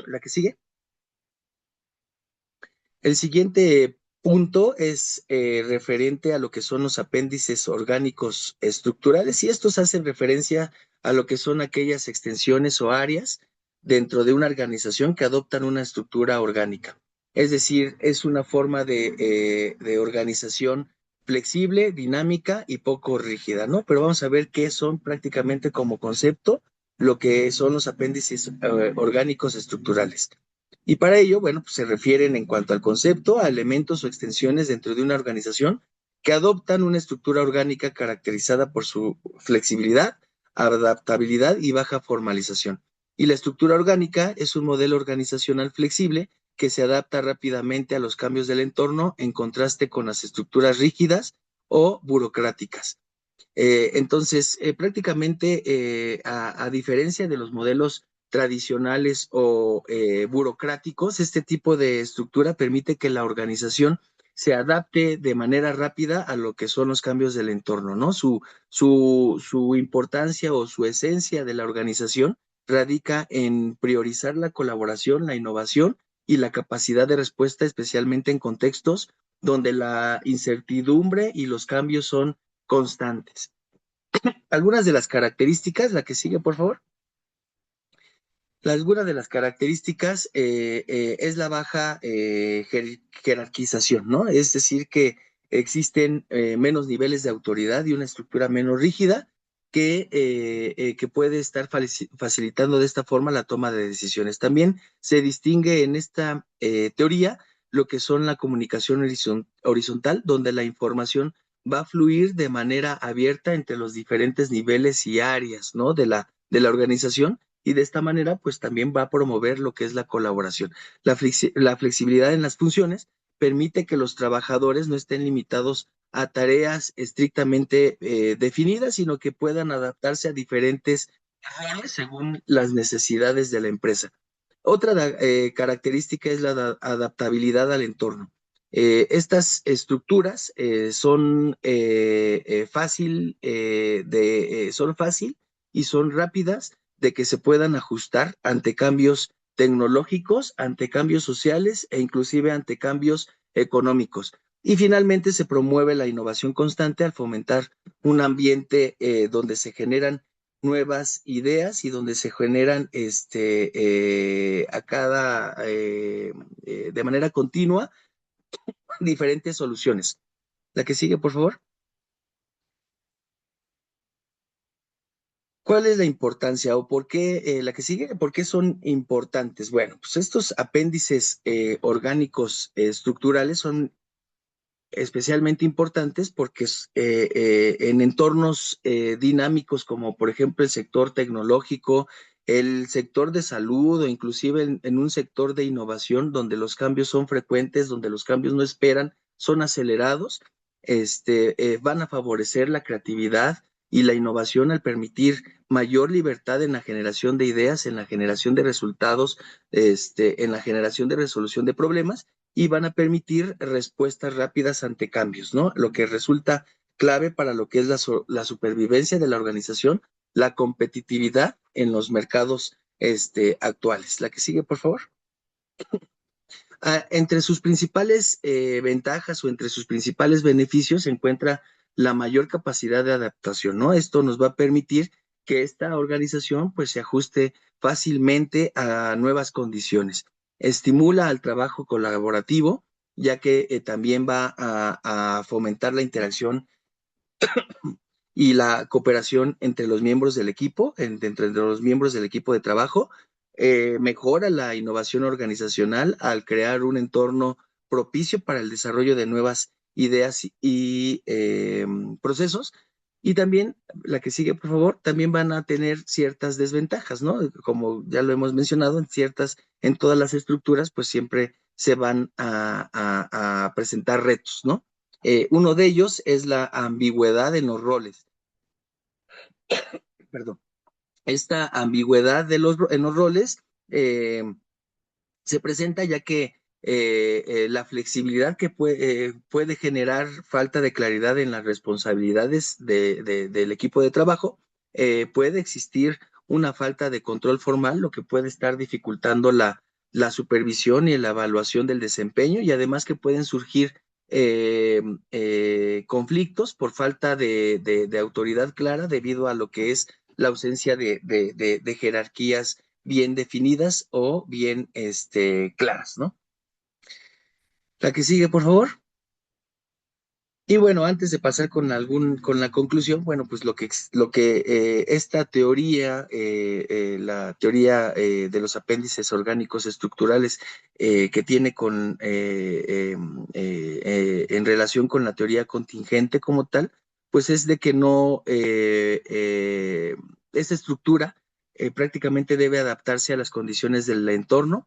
La que sigue. El siguiente punto es referente a lo que son los apéndices orgánicos estructurales, y estos hacen referencia a lo que son aquellas extensiones o áreas dentro de una organización que adoptan una estructura orgánica. Es decir, es una forma de organización flexible, dinámica y poco rígida, ¿no? Pero vamos a ver qué son prácticamente como concepto lo que son los apéndices orgánicos estructurales. Y para ello, bueno, pues se refieren en cuanto al concepto a elementos o extensiones dentro de una organización que adoptan una estructura orgánica caracterizada por su flexibilidad, adaptabilidad y baja formalización. Y la estructura orgánica es un modelo organizacional flexible que se adapta rápidamente a los cambios del entorno en contraste con las estructuras rígidas o burocráticas. Entonces, prácticamente, a diferencia de los modelos tradicionales o burocráticos, este tipo de estructura permite que la organización se adapte de manera rápida a lo que son los cambios del entorno, ¿no? Su importancia o su esencia de la organización radica en priorizar la colaboración, la innovación y la capacidad de respuesta, especialmente en contextos donde la incertidumbre y los cambios son constantes. Algunas de las características, la que sigue, por favor. Algunas de las características es la baja jerarquización, ¿no? Es decir, que existen menos niveles de autoridad y una estructura menos rígida que puede estar facilitando de esta forma la toma de decisiones. También se distingue en esta teoría lo que son la comunicación horizontal, donde la información va a fluir de manera abierta entre los diferentes niveles y áreas, ¿no? de la organización, y de esta manera pues también va a promover lo que es la colaboración. La flexibilidad en las funciones permite que los trabajadores no estén limitados a tareas estrictamente definidas, sino que puedan adaptarse a diferentes roles según las necesidades de la empresa. Otra característica es la adaptabilidad al entorno. Estas estructuras son fácil y son rápidas de que se puedan ajustar ante cambios tecnológicos, ante cambios sociales e inclusive ante cambios económicos. Y finalmente se promueve la innovación constante al fomentar un ambiente donde se generan nuevas ideas y donde se generan de manera continua diferentes soluciones. La que sigue, por favor. ¿Cuál es la importancia o por qué la que sigue? ¿Por qué son importantes? Bueno, pues estos apéndices orgánicos estructurales son especialmente importantes porque en entornos dinámicos como por ejemplo el sector tecnológico, el sector de salud o inclusive en un sector de innovación donde los cambios son frecuentes, donde los cambios no esperan, son acelerados, van a favorecer la creatividad y la innovación al permitir mayor libertad en la generación de ideas, en la generación de resultados, en la generación de resolución de problemas y van a permitir respuestas rápidas ante cambios, ¿no? Lo que resulta clave para lo que es la supervivencia de la organización, la competitividad en los mercados actuales. La que sigue, por favor. Entre sus principales ventajas o entre sus principales beneficios se encuentra la mayor capacidad de adaptación, ¿no? Esto nos va a permitir que esta organización pues se ajuste fácilmente a nuevas condiciones. Estimula al trabajo colaborativo, ya que también va a fomentar la interacción y la cooperación entre los miembros del equipo, entre los miembros del equipo de trabajo, mejora la innovación organizacional al crear un entorno propicio para el desarrollo de nuevas ideas y procesos. Y también, la que sigue, por favor, también van a tener ciertas desventajas, ¿no? Como ya lo hemos mencionado, en todas las estructuras, pues siempre se van a presentar retos, ¿no? Uno de ellos es la ambigüedad en los roles. Perdón. Esta ambigüedad en los roles se presenta ya que la flexibilidad que puede generar falta de claridad en las responsabilidades del equipo de trabajo, puede existir una falta de control formal, lo que puede estar dificultando la supervisión y la evaluación del desempeño y además que pueden surgir conflictos por falta de autoridad clara debido a lo que es la ausencia de jerarquías bien definidas o bien claras, ¿no? La que sigue, por favor. Y bueno, antes de pasar con la conclusión, bueno, pues lo que esta teoría, la teoría de los apéndices orgánicos estructurales que tiene en relación con la teoría contingente como tal, pues es de que no, esta estructura prácticamente debe adaptarse a las condiciones del entorno,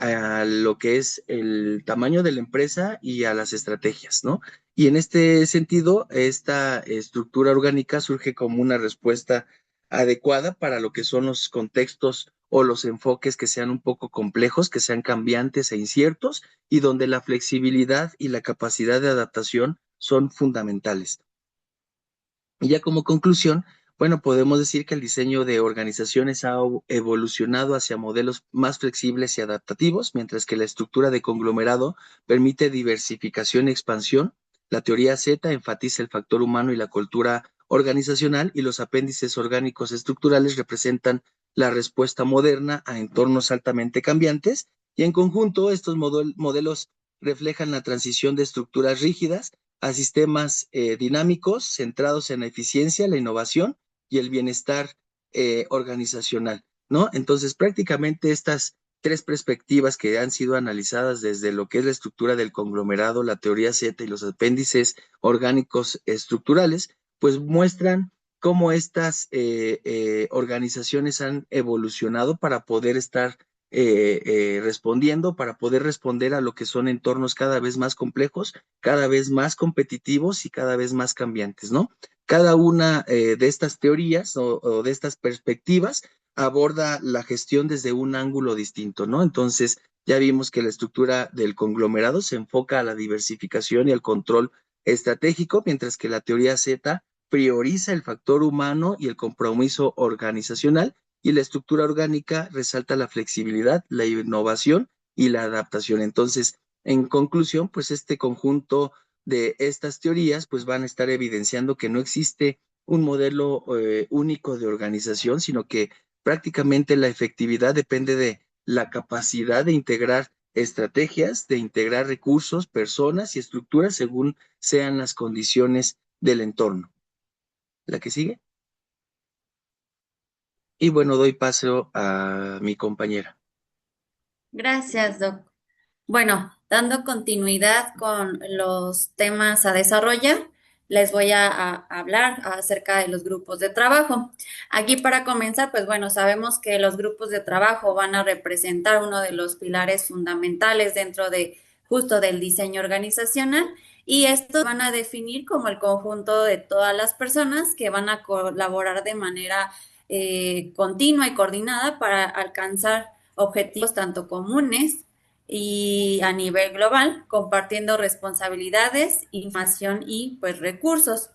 a lo que es el tamaño de la empresa y a las estrategias, ¿no? Y en este sentido, esta estructura orgánica surge como una respuesta adecuada para lo que son los contextos o los enfoques que sean un poco complejos, que sean cambiantes e inciertos, y donde la flexibilidad y la capacidad de adaptación son fundamentales. Y ya como conclusión, bueno, podemos decir que el diseño de organizaciones ha evolucionado hacia modelos más flexibles y adaptativos, mientras que la estructura de conglomerado permite diversificación y expansión. La teoría Z enfatiza el factor humano y la cultura organizacional y los apéndices orgánicos estructurales representan la respuesta moderna a entornos altamente cambiantes y en conjunto estos modelos reflejan la transición de estructuras rígidas a sistemas dinámicos centrados en la eficiencia, la innovación y el bienestar organizacional, ¿no? Entonces, prácticamente estas tres perspectivas que han sido analizadas desde lo que es la estructura del conglomerado, la teoría Z y los apéndices orgánicos estructurales, pues muestran cómo estas organizaciones han evolucionado para poder estar respondiendo, para poder responder a lo que son entornos cada vez más complejos, cada vez más competitivos y cada vez más cambiantes, ¿no? Cada una de estas teorías o de estas perspectivas aborda la gestión desde un ángulo distinto, ¿no? Entonces, ya vimos que la estructura del conglomerado se enfoca a la diversificación y al control estratégico, mientras que la teoría Z prioriza el factor humano y el compromiso organizacional, y la estructura orgánica resalta la flexibilidad, la innovación y la adaptación. Entonces, en conclusión, pues este conjunto de estas teorías pues van a estar evidenciando que no existe un modelo único de organización, sino que prácticamente la efectividad depende de la capacidad de integrar estrategias, de integrar recursos, personas y estructuras según sean las condiciones del entorno. ¿La que sigue? Y bueno, doy paso a mi compañera. Gracias, Doc. Bueno, dando continuidad con los temas a desarrollar, les voy a hablar acerca de los grupos de trabajo. Aquí para comenzar, pues bueno, sabemos que los grupos de trabajo van a representar uno de los pilares fundamentales dentro de justo del diseño organizacional y estos van a definir como el conjunto de todas las personas que van a colaborar de manera continua y coordinada para alcanzar objetivos tanto comunes y a nivel global, compartiendo responsabilidades, información y pues recursos.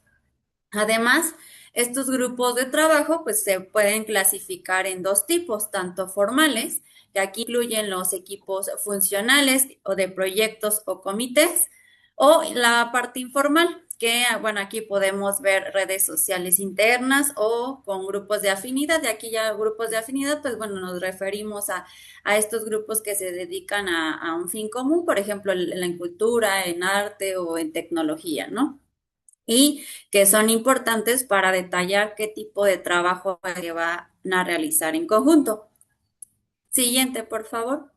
Además, estos grupos de trabajo pues se pueden clasificar en dos tipos, tanto formales, que aquí incluyen los equipos funcionales o de proyectos o comités, o la parte informal, que bueno, aquí podemos ver redes sociales internas o con grupos de afinidad. De aquí ya grupos de afinidad, pues bueno, nos referimos a estos grupos que se dedican a un fin común, por ejemplo, en cultura, en arte o en tecnología, ¿no? Y que son importantes para detallar qué tipo de trabajo se van a realizar en conjunto. Siguiente, por favor.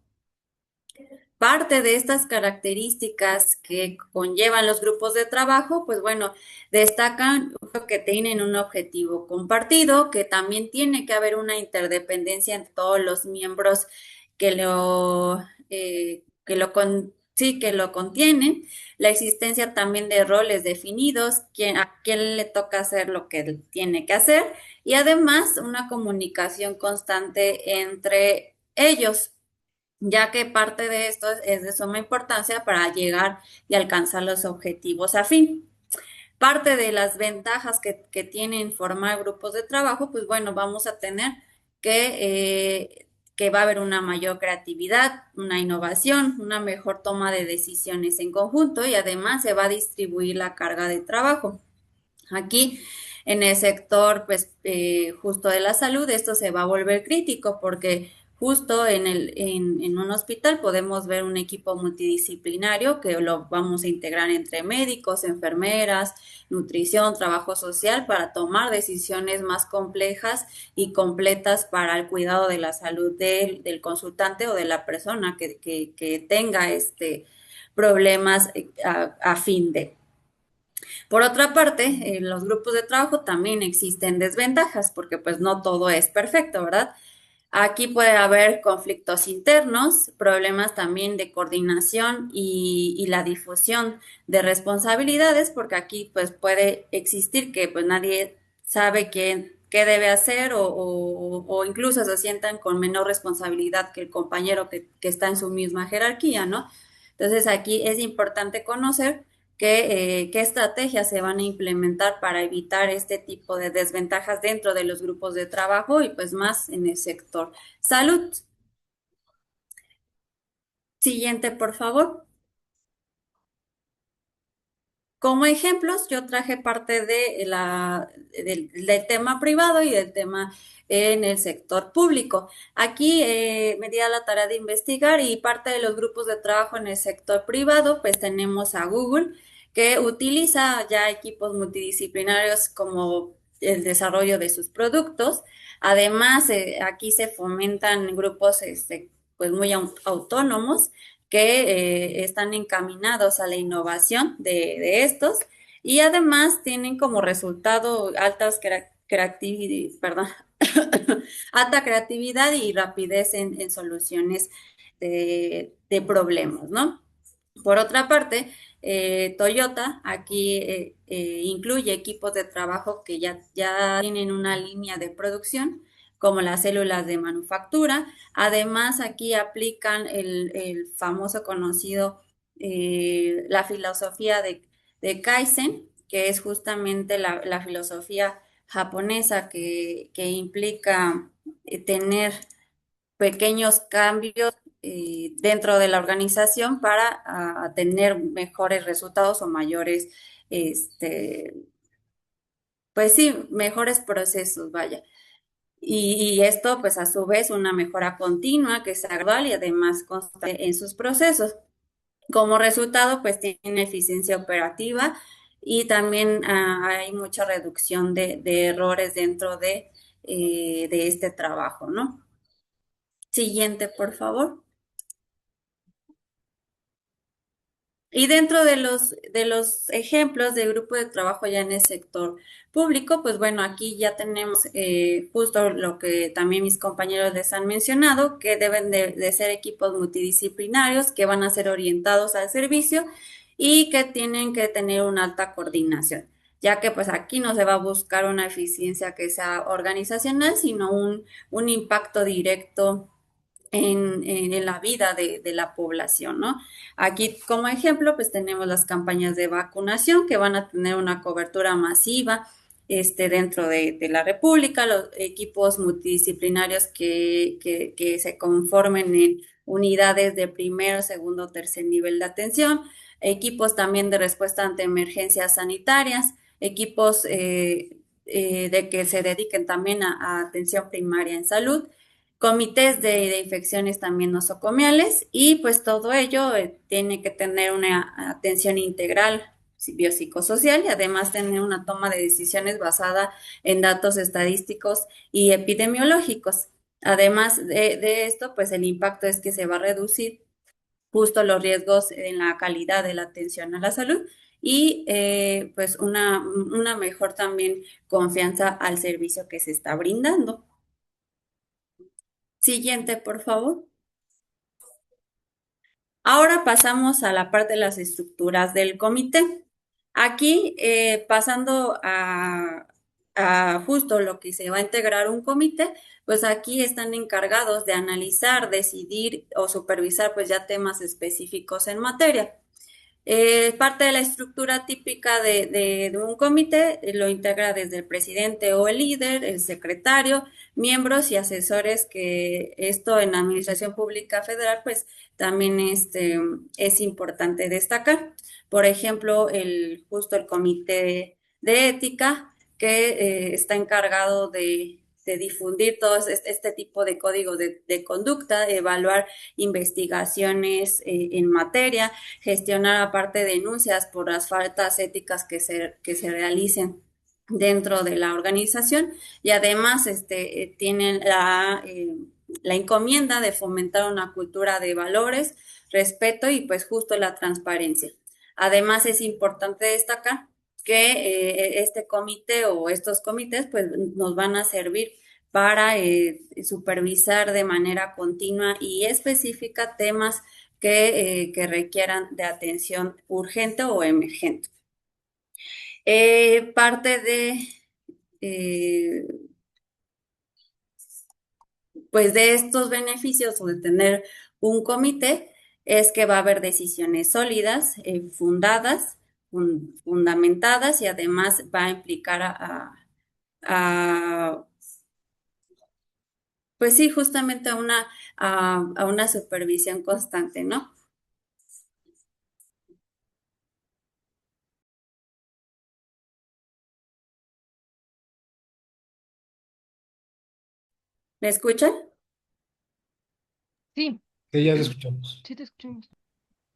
Parte de estas características que conllevan los grupos de trabajo, pues bueno, destacan que tienen un objetivo compartido, que también tiene que haber una interdependencia entre todos los miembros que sí, que lo contienen, la existencia también de roles definidos, a quién le toca hacer lo que tiene que hacer, y además una comunicación constante entre ellos, ya que parte de esto es de suma importancia para llegar y alcanzar los objetivos a fin. Parte de las ventajas que tienen formar grupos de trabajo, pues bueno, vamos a tener que va a haber una mayor creatividad, una innovación, una mejor toma de decisiones en conjunto y además se va a distribuir la carga de trabajo. Aquí en el sector, pues, justo de la salud, esto se va a volver crítico porque justo en un hospital podemos ver un equipo multidisciplinario que lo vamos a integrar entre médicos, enfermeras, nutrición, trabajo social para tomar decisiones más complejas y completas para el cuidado de la salud del consultante o de la persona que tenga problemas a fin de. Por otra parte, en los grupos de trabajo también existen desventajas porque pues no todo es perfecto, ¿verdad? Aquí puede haber conflictos internos, problemas también de coordinación y la difusión de responsabilidades, porque aquí pues puede existir que pues nadie sabe qué debe hacer o incluso se sientan con menor responsabilidad que el compañero que está en su misma jerarquía, ¿no? Entonces aquí es importante conocer qué estrategias se van a implementar para evitar este tipo de desventajas dentro de los grupos de trabajo y pues más en el sector salud. Siguiente, por favor. Como ejemplos, yo traje parte del tema privado y del tema en el sector público. Aquí me di a la tarea de investigar y parte de los grupos de trabajo en el sector privado, pues tenemos a Google, que utiliza ya equipos multidisciplinarios como el desarrollo de sus productos. Además, aquí se fomentan grupos pues muy autónomos que están encaminados a la innovación de estos y además tienen como resultado alta creatividad y rapidez en soluciones de problemas, ¿no? Por otra parte, Toyota aquí incluye equipos de trabajo que ya tienen una línea de producción, como las células de manufactura. Además, aquí aplican el famoso conocido, la filosofía de Kaizen, que es justamente la filosofía japonesa que implica tener pequeños cambios dentro de la organización para tener mejores resultados o mayores, pues sí, mejores procesos, vaya. Y esto, pues a su vez, una mejora continua que sea gradual y además constante en sus procesos. Como resultado, pues tiene eficiencia operativa y también hay mucha reducción de errores dentro de este trabajo, ¿no? Siguiente, por favor. Y dentro de los ejemplos de grupo de trabajo ya en el sector público, pues bueno, aquí ya tenemos justo lo que también mis compañeros les han mencionado, que deben de ser equipos multidisciplinarios que van a ser orientados al servicio y que tienen que tener una alta coordinación, ya que pues aquí no se va a buscar una eficiencia que sea organizacional, sino un impacto directo en la vida de la población, ¿no? Aquí como ejemplo, pues tenemos las campañas de vacunación que van a tener una cobertura masiva dentro de la República, los equipos multidisciplinarios que se conformen en unidades de primero, segundo, tercer nivel de atención, equipos también de respuesta ante emergencias sanitarias, equipos de que se dediquen también a atención primaria en salud, comités de infecciones también nosocomiales y pues todo ello tiene que tener una atención integral biopsicosocial y además tener una toma de decisiones basada en datos estadísticos y epidemiológicos. Además de esto, pues el impacto es que se va a reducir justo los riesgos en la calidad de la atención a la salud y pues una mejor también confianza al servicio que se está brindando. Siguiente, por favor. Ahora pasamos a la parte de las estructuras del comité. Aquí, pasando a justo lo que se va a integrar un comité, pues aquí están encargados de analizar, decidir o supervisar pues ya temas específicos en materia. Parte de la estructura típica de un comité lo integra desde el presidente o el líder, el secretario, miembros y asesores, que esto en la Administración Pública Federal pues también es importante destacar. Por ejemplo, justo el comité de ética que está encargado de difundir todo este tipo de códigos de conducta, de evaluar investigaciones en materia, gestionar aparte denuncias por las faltas éticas que se realicen dentro de la organización y además tienen la encomienda de fomentar una cultura de valores, respeto y pues justo la transparencia. Además es importante destacar que este comité o estos comités pues nos van a servir para supervisar de manera continua y específica temas que requieran de atención urgente o emergente. Parte eh, pues de estos beneficios o de tener un comité es que va a haber decisiones sólidas, fundadas, fundamentadas y además va a implicar pues sí, justamente a una supervisión constante, ¿no? ¿Me escuchan? Sí, Sí, ya te escuchamos. sí te escuchamos.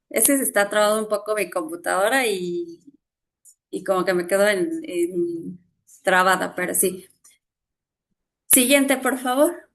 Es que se está trabando un poco mi computadora y como que me quedo trabada, pero sí. Siguiente, por favor.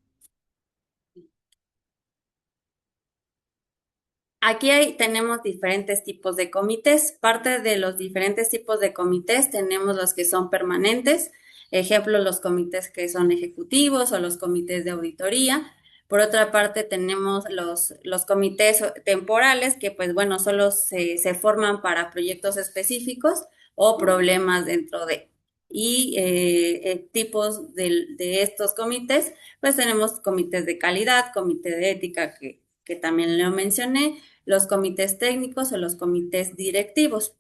Aquí tenemos diferentes tipos de comités. Parte de los diferentes tipos de comités tenemos los que son permanentes, ejemplo, los comités que son ejecutivos o los comités de auditoría. Por otra parte, tenemos los comités temporales que, pues bueno, solo se forman para proyectos específicos o problemas dentro de. Y tipos de estos comités, pues tenemos comités de calidad, comité de ética, que también lo mencioné, los comités técnicos o los comités directivos.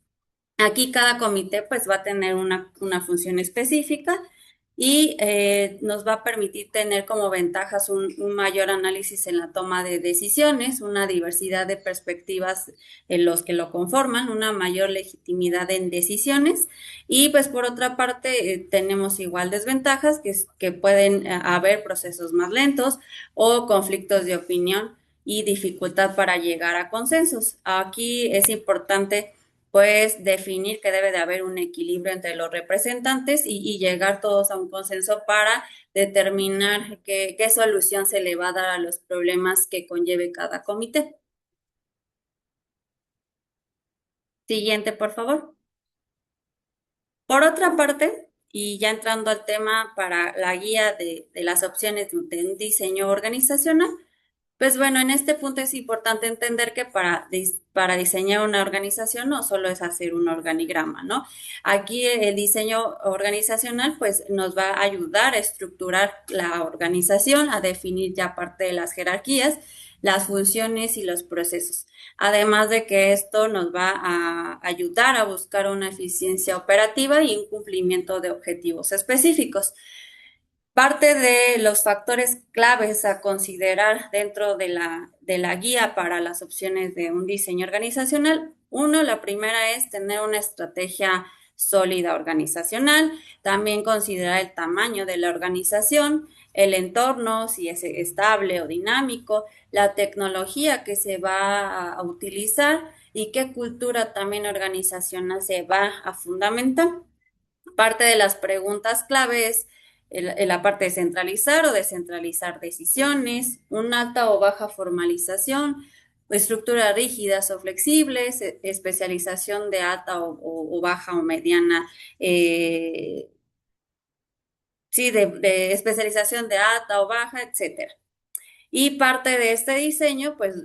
Aquí cada comité pues va a tener una función específica y nos va a permitir tener como ventajas un mayor análisis en la toma de decisiones, una diversidad de perspectivas en los que lo conforman, una mayor legitimidad en decisiones y pues por otra parte tenemos igual desventajas que pueden haber procesos más lentos o conflictos de opinión y dificultad para llegar a consensos. Aquí es importante pues definir que debe de haber un equilibrio entre los representantes y llegar todos a un consenso para determinar qué solución se le va a dar a los problemas que conlleve cada comité. Siguiente, por favor. Por otra parte, y ya entrando al tema para la guía de las opciones de un diseño organizacional, pues bueno, en este punto es importante entender que para diseñar una organización no solo es hacer un organigrama, ¿no? Aquí el diseño organizacional pues nos va a ayudar a estructurar la organización, a definir ya parte de las jerarquías, las funciones y los procesos. Además de que esto nos va a ayudar a buscar una eficiencia operativa y un cumplimiento de objetivos específicos. Parte de los factores claves a considerar dentro de la guía para las opciones de un diseño organizacional, la primera es tener una estrategia sólida organizacional, también considerar el tamaño de la organización, el entorno, si es estable o dinámico, la tecnología que se va a utilizar y qué cultura también organizacional se va a fundamentar. Parte de las preguntas clave es la parte de centralizar o descentralizar decisiones, una alta o baja formalización, estructuras rígidas o flexibles, especialización de alta o baja o mediana, sí, de especialización de alta o baja, etcétera. Y parte de este diseño, pues,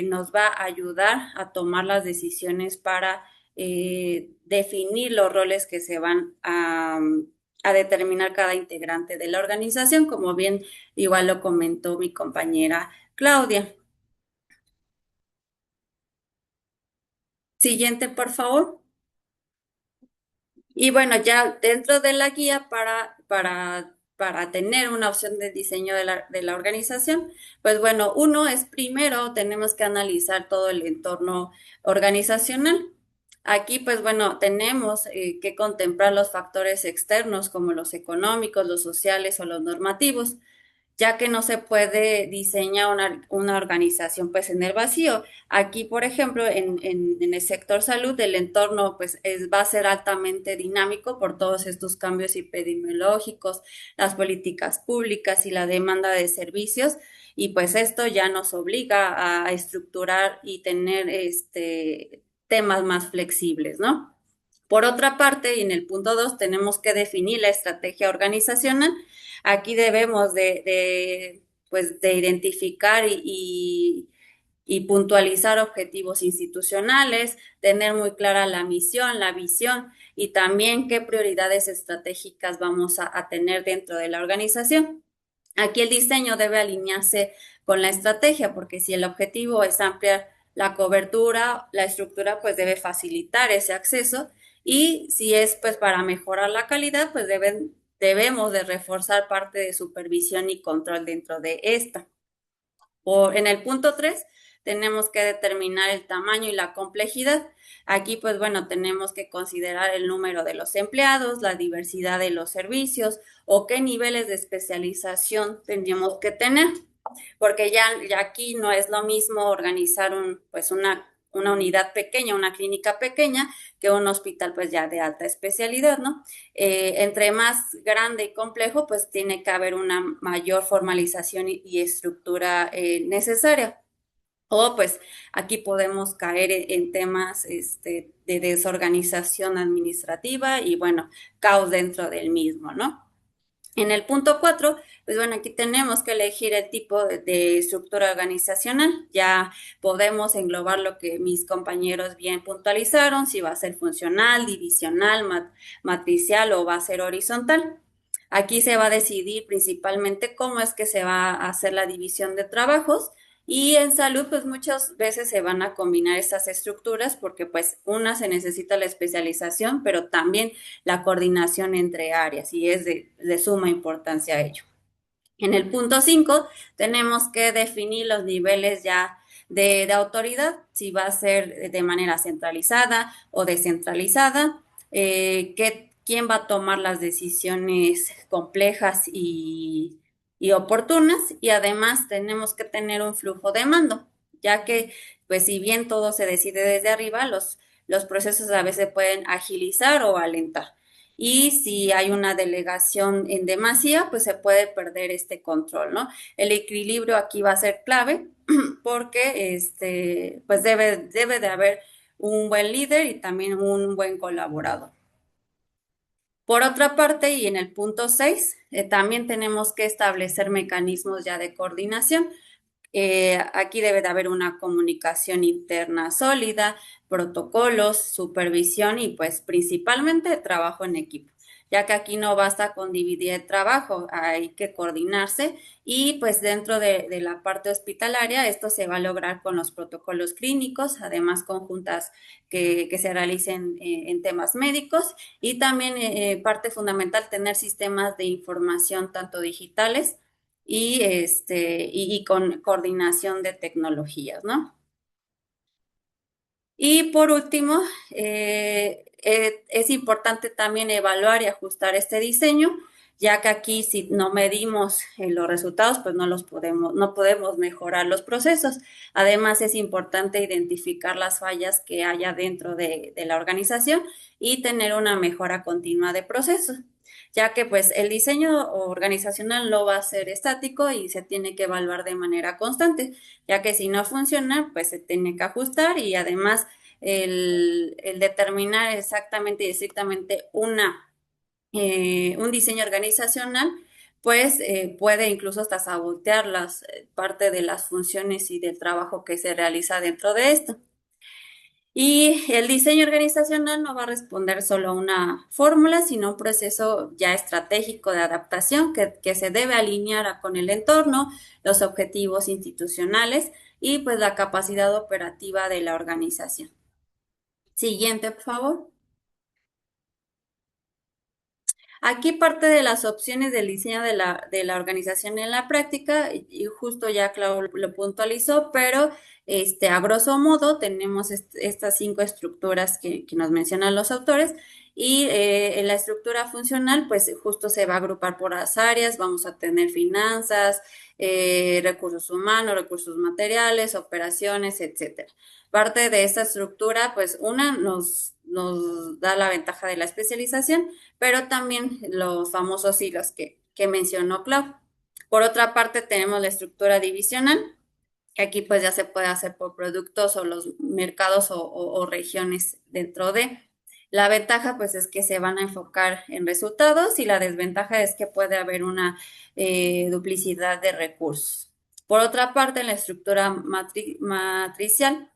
nos va a ayudar a tomar las decisiones para definir los roles que se van a determinar cada integrante de la organización, como bien igual lo comentó mi compañera Claudia. Siguiente, por favor. Y bueno, ya dentro de la guía para tener una opción de diseño de la organización, pues bueno, es primero tenemos que analizar todo el entorno organizacional. Aquí, pues bueno, tenemos que contemplar los factores externos como los económicos, los sociales o los normativos, ya que no se puede diseñar una organización pues en el vacío. Aquí, por ejemplo, en el sector salud, el entorno pues va a ser altamente dinámico por todos estos cambios epidemiológicos, las políticas públicas y la demanda de servicios, y pues esto ya nos obliga a estructurar y tener temas más flexibles, ¿no? Por otra parte, y en el punto 2, tenemos que definir la estrategia organizacional. Aquí debemos pues, de identificar y puntualizar objetivos institucionales, tener muy clara la misión, la visión y también qué prioridades estratégicas vamos a tener dentro de la organización. Aquí el diseño debe alinearse con la estrategia, porque si el objetivo es ampliar la cobertura, la estructura pues debe facilitar ese acceso, y si es pues para mejorar la calidad, pues debemos de reforzar parte de supervisión y control dentro de esta. En el punto 3 tenemos que determinar el tamaño y la complejidad. Aquí, pues bueno, tenemos que considerar el número de los empleados, la diversidad de los servicios o qué niveles de especialización tendríamos que tener, porque ya aquí no es lo mismo organizar una unidad pequeña, una clínica pequeña, que un hospital pues ya de alta especialidad, ¿no? Entre más grande y complejo, pues tiene que haber una mayor formalización y estructura necesaria. O pues aquí podemos caer en temas de desorganización administrativa y bueno, caos dentro del mismo, ¿no? En el punto 4, pues bueno, aquí tenemos que elegir el tipo de estructura organizacional. Ya podemos englobar lo que mis compañeros bien puntualizaron, si va a ser funcional, divisional, matricial o va a ser horizontal. Aquí se va a decidir principalmente cómo es que se va a hacer la división de trabajos Y en salud, pues muchas veces se van a combinar estas estructuras porque pues una se necesita la especialización, pero también la coordinación entre áreas y es de suma importancia ello. En el punto 5 tenemos que definir los niveles ya de autoridad, si va a ser de manera centralizada o descentralizada, quién va a tomar las decisiones complejas y oportunas, y además tenemos que tener un flujo de mando, ya que pues si bien todo se decide desde arriba, los procesos a veces pueden agilizar o alentar. Y si hay una delegación en demasía, pues se puede perder este control, ¿no? El equilibrio aquí va a ser clave porque pues debe de haber un buen líder y también un buen colaborador. Por otra parte, y en el punto 6, también tenemos que establecer mecanismos ya de coordinación. Aquí debe de haber una comunicación interna sólida, protocolos, supervisión y pues principalmente trabajo en equipo, ya que aquí no basta con dividir el trabajo, hay que coordinarse y pues dentro de la parte hospitalaria esto se va a lograr con los protocolos clínicos, además conjuntas que se realicen en temas médicos y también parte fundamental tener sistemas de información tanto digitales y con coordinación de tecnologías, ¿no? Y por último, es importante también evaluar y ajustar este diseño, ya que aquí si no medimos los resultados, pues no podemos mejorar los procesos. Además, es importante identificar las fallas que haya dentro de la organización y tener una mejora continua de procesos, ya que pues el diseño organizacional no va a ser estático y se tiene que evaluar de manera constante, ya que si no funciona, pues se tiene que ajustar y además el determinar exactamente y estrictamente un diseño organizacional, pues puede incluso hasta sabotear parte de las funciones y del trabajo que se realiza dentro de esto. Y el diseño organizacional no va a responder solo a una fórmula, sino un proceso ya estratégico de adaptación que se debe alinear con el entorno, los objetivos institucionales y pues la capacidad operativa de la organización. Siguiente, por favor. Aquí parte de las opciones del diseño de la organización en la práctica, y justo ya Clau lo puntualizó, pero a grosso modo tenemos estas 5 estructuras que nos mencionan los autores, y en la estructura funcional, pues justo se va a agrupar por las áreas, vamos a tener finanzas, recursos humanos, recursos materiales, operaciones, etcétera. Parte de esta estructura, pues una nos da la ventaja de la especialización, pero también los famosos hilos que mencionó Clau. Por otra parte, tenemos la estructura divisional, que aquí pues ya se puede hacer por productos o los mercados o regiones dentro de. La ventaja pues es que se van a enfocar en resultados y la desventaja es que puede haber una duplicidad de recursos. Por otra parte, en la estructura matricial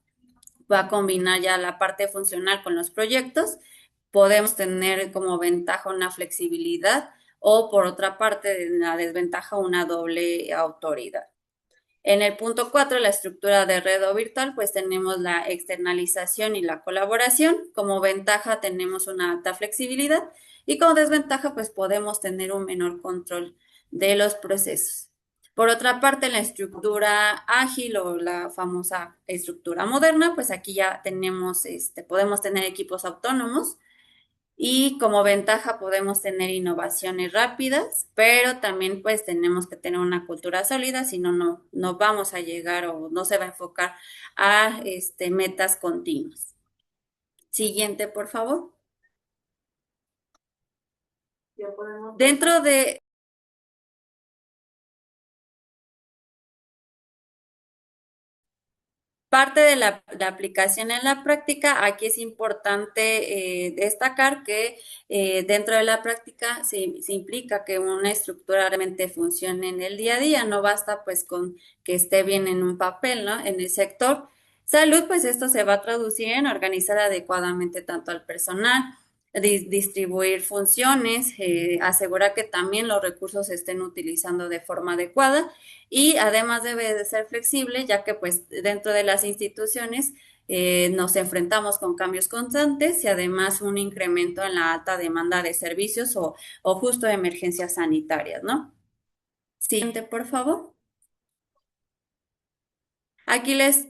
va a combinar ya la parte funcional con los proyectos. Podemos tener como ventaja una flexibilidad o por otra parte, la desventaja una doble autoridad. En el punto 4, la estructura de red o virtual, pues tenemos la externalización y la colaboración. Como ventaja tenemos una alta flexibilidad y como desventaja, pues podemos tener un menor control de los procesos. Por otra parte, la estructura ágil o la famosa estructura moderna, pues aquí ya podemos tener equipos autónomos y como ventaja podemos tener innovaciones rápidas, pero también pues tenemos que tener una cultura sólida, si no, no vamos a llegar o no se va a enfocar a metas continuas. Siguiente, por favor. Dentro de parte de la aplicación en la práctica, aquí es importante destacar que dentro de la práctica se implica que una estructura realmente funcione en el día a día, no basta pues con que esté bien en un papel, ¿no? En el sector salud, pues esto se va a traducir en organizar adecuadamente tanto al personal, distribuir funciones, asegurar que también los recursos se estén utilizando de forma adecuada y además debe de ser flexible, ya que pues dentro de las instituciones nos enfrentamos con cambios constantes y además un incremento en la alta demanda de servicios o justo emergencias sanitarias, ¿no? Siguiente, por favor. Aquí les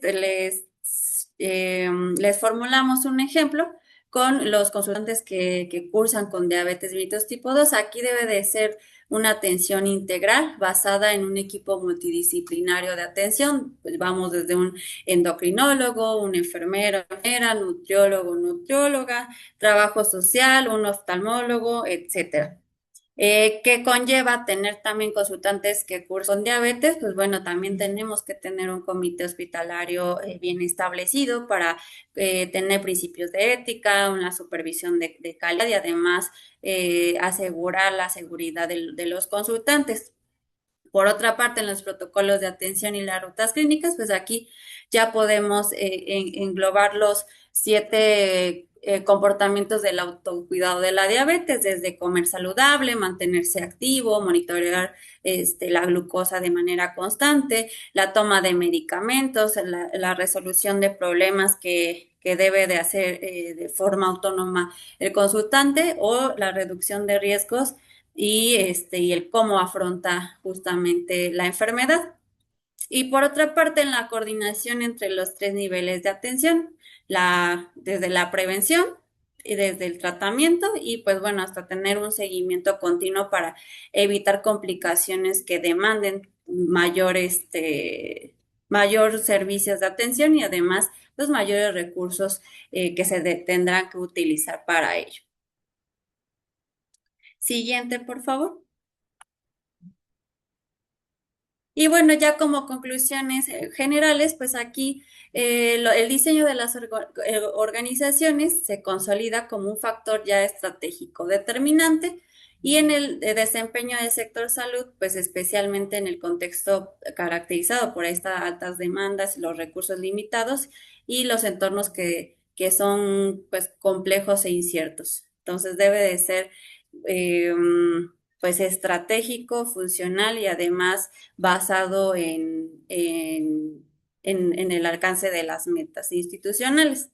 formulamos un ejemplo con los consultantes que cursan con diabetes mellitus tipo 2. Aquí debe de ser una atención integral basada en un equipo multidisciplinario de atención. Pues vamos desde un endocrinólogo, un enfermero, enfermera, nutriólogo, nutrióloga, trabajo social, un oftalmólogo, etcétera. ¿Qué conlleva tener también consultantes que cursan diabetes? Pues bueno, también tenemos que tener un comité hospitalario bien establecido para tener principios de ética, una supervisión de calidad y además asegurar la seguridad de los consultantes. Por otra parte, en los protocolos de atención y las rutas clínicas, pues aquí ya podemos englobar los 7 comportamientos del autocuidado de la diabetes, desde comer saludable, mantenerse activo, monitorear la glucosa de manera constante, la toma de medicamentos, la resolución de problemas que debe de hacer de forma autónoma el consultante o la reducción de riesgos y el cómo afronta justamente la enfermedad. Y por otra parte, en la coordinación entre los 3 niveles de atención, desde la prevención y desde el tratamiento y pues bueno, hasta tener un seguimiento continuo para evitar complicaciones que demanden mayor servicios de atención y además los mayores recursos que se tendrán que utilizar para ello. Siguiente, por favor. Y bueno, ya como conclusiones generales, pues aquí el diseño de las organizaciones se consolida como un factor ya estratégico determinante y en el desempeño del sector salud, pues especialmente en el contexto caracterizado por estas altas demandas, los recursos limitados y los entornos que son pues complejos e inciertos. Entonces debe de ser pues estratégico, funcional y además basado en el alcance de las metas institucionales.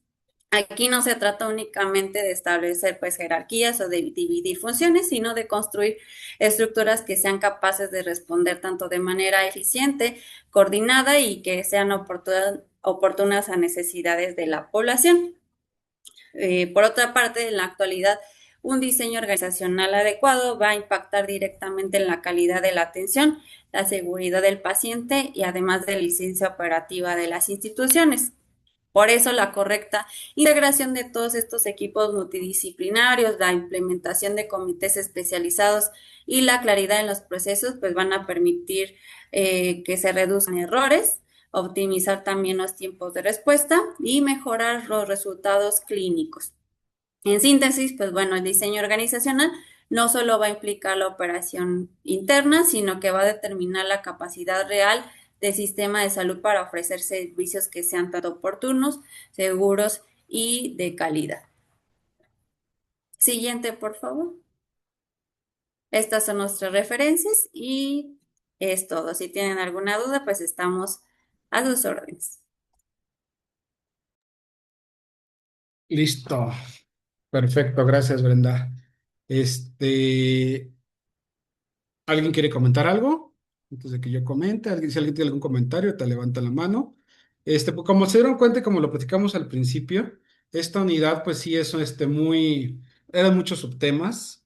Aquí no se trata únicamente de establecer pues jerarquías o de dividir funciones, sino de construir estructuras que sean capaces de responder tanto de manera eficiente, coordinada y que sean oportunas a necesidades de la población. Por otra parte, en la actualidad, un diseño organizacional adecuado va a impactar directamente en la calidad de la atención, la seguridad del paciente y además de la licencia operativa de las instituciones. Por eso la correcta integración de todos estos equipos multidisciplinarios, la implementación de comités especializados y la claridad en los procesos, pues van a permitir que se reduzcan errores, optimizar también los tiempos de respuesta y mejorar los resultados clínicos. En síntesis, pues bueno, el diseño organizacional no solo va a implicar la operación interna, sino que va a determinar la capacidad real del sistema de salud para ofrecer servicios que sean tanto oportunos, seguros y de calidad. Siguiente, por favor. Estas son nuestras referencias y es todo. Si tienen alguna duda, pues estamos a sus órdenes. Listo. Perfecto, gracias, Brenda. ¿Alguien quiere comentar algo? Antes de que yo comente, si alguien tiene algún comentario, te levanta la mano. Pues como se dieron cuenta, y como lo platicamos al principio, esta unidad, pues sí, eso, eran muchos subtemas.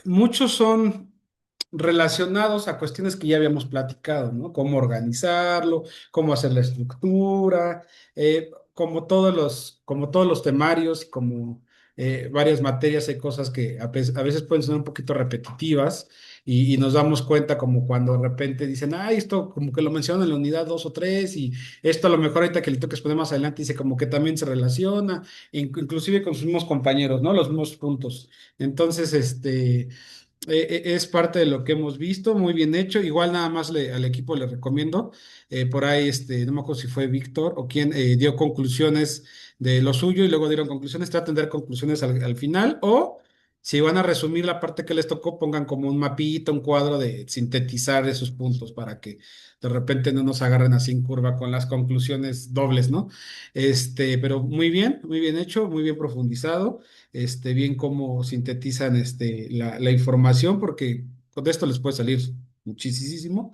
Muchos son relacionados a cuestiones que ya habíamos platicado, ¿no? Cómo organizarlo, cómo hacer la estructura, como todos los temarios y como varias materias, hay cosas que a veces pueden ser un poquito repetitivas y nos damos cuenta como cuando de repente dicen, ay, esto como que lo mencionan en la unidad 2 o 3 y esto a lo mejor ahorita que le toques poner más adelante dice como que también se relaciona, inclusive con sus mismos compañeros, ¿no? Los mismos puntos. Entonces, Es parte de lo que hemos visto, muy bien hecho. Igual nada más al equipo le recomiendo. Por ahí, no me acuerdo si fue Víctor o quien dio conclusiones de lo suyo y luego dieron conclusiones. Traten de dar conclusiones al final o si van a resumir la parte que les tocó, pongan como un mapita, un cuadro de sintetizar esos puntos para que de repente no nos agarren así en curva con las conclusiones dobles, ¿no? Pero muy bien hecho, muy bien profundizado, bien cómo sintetizan la información, porque con esto les puede salir muchísimo.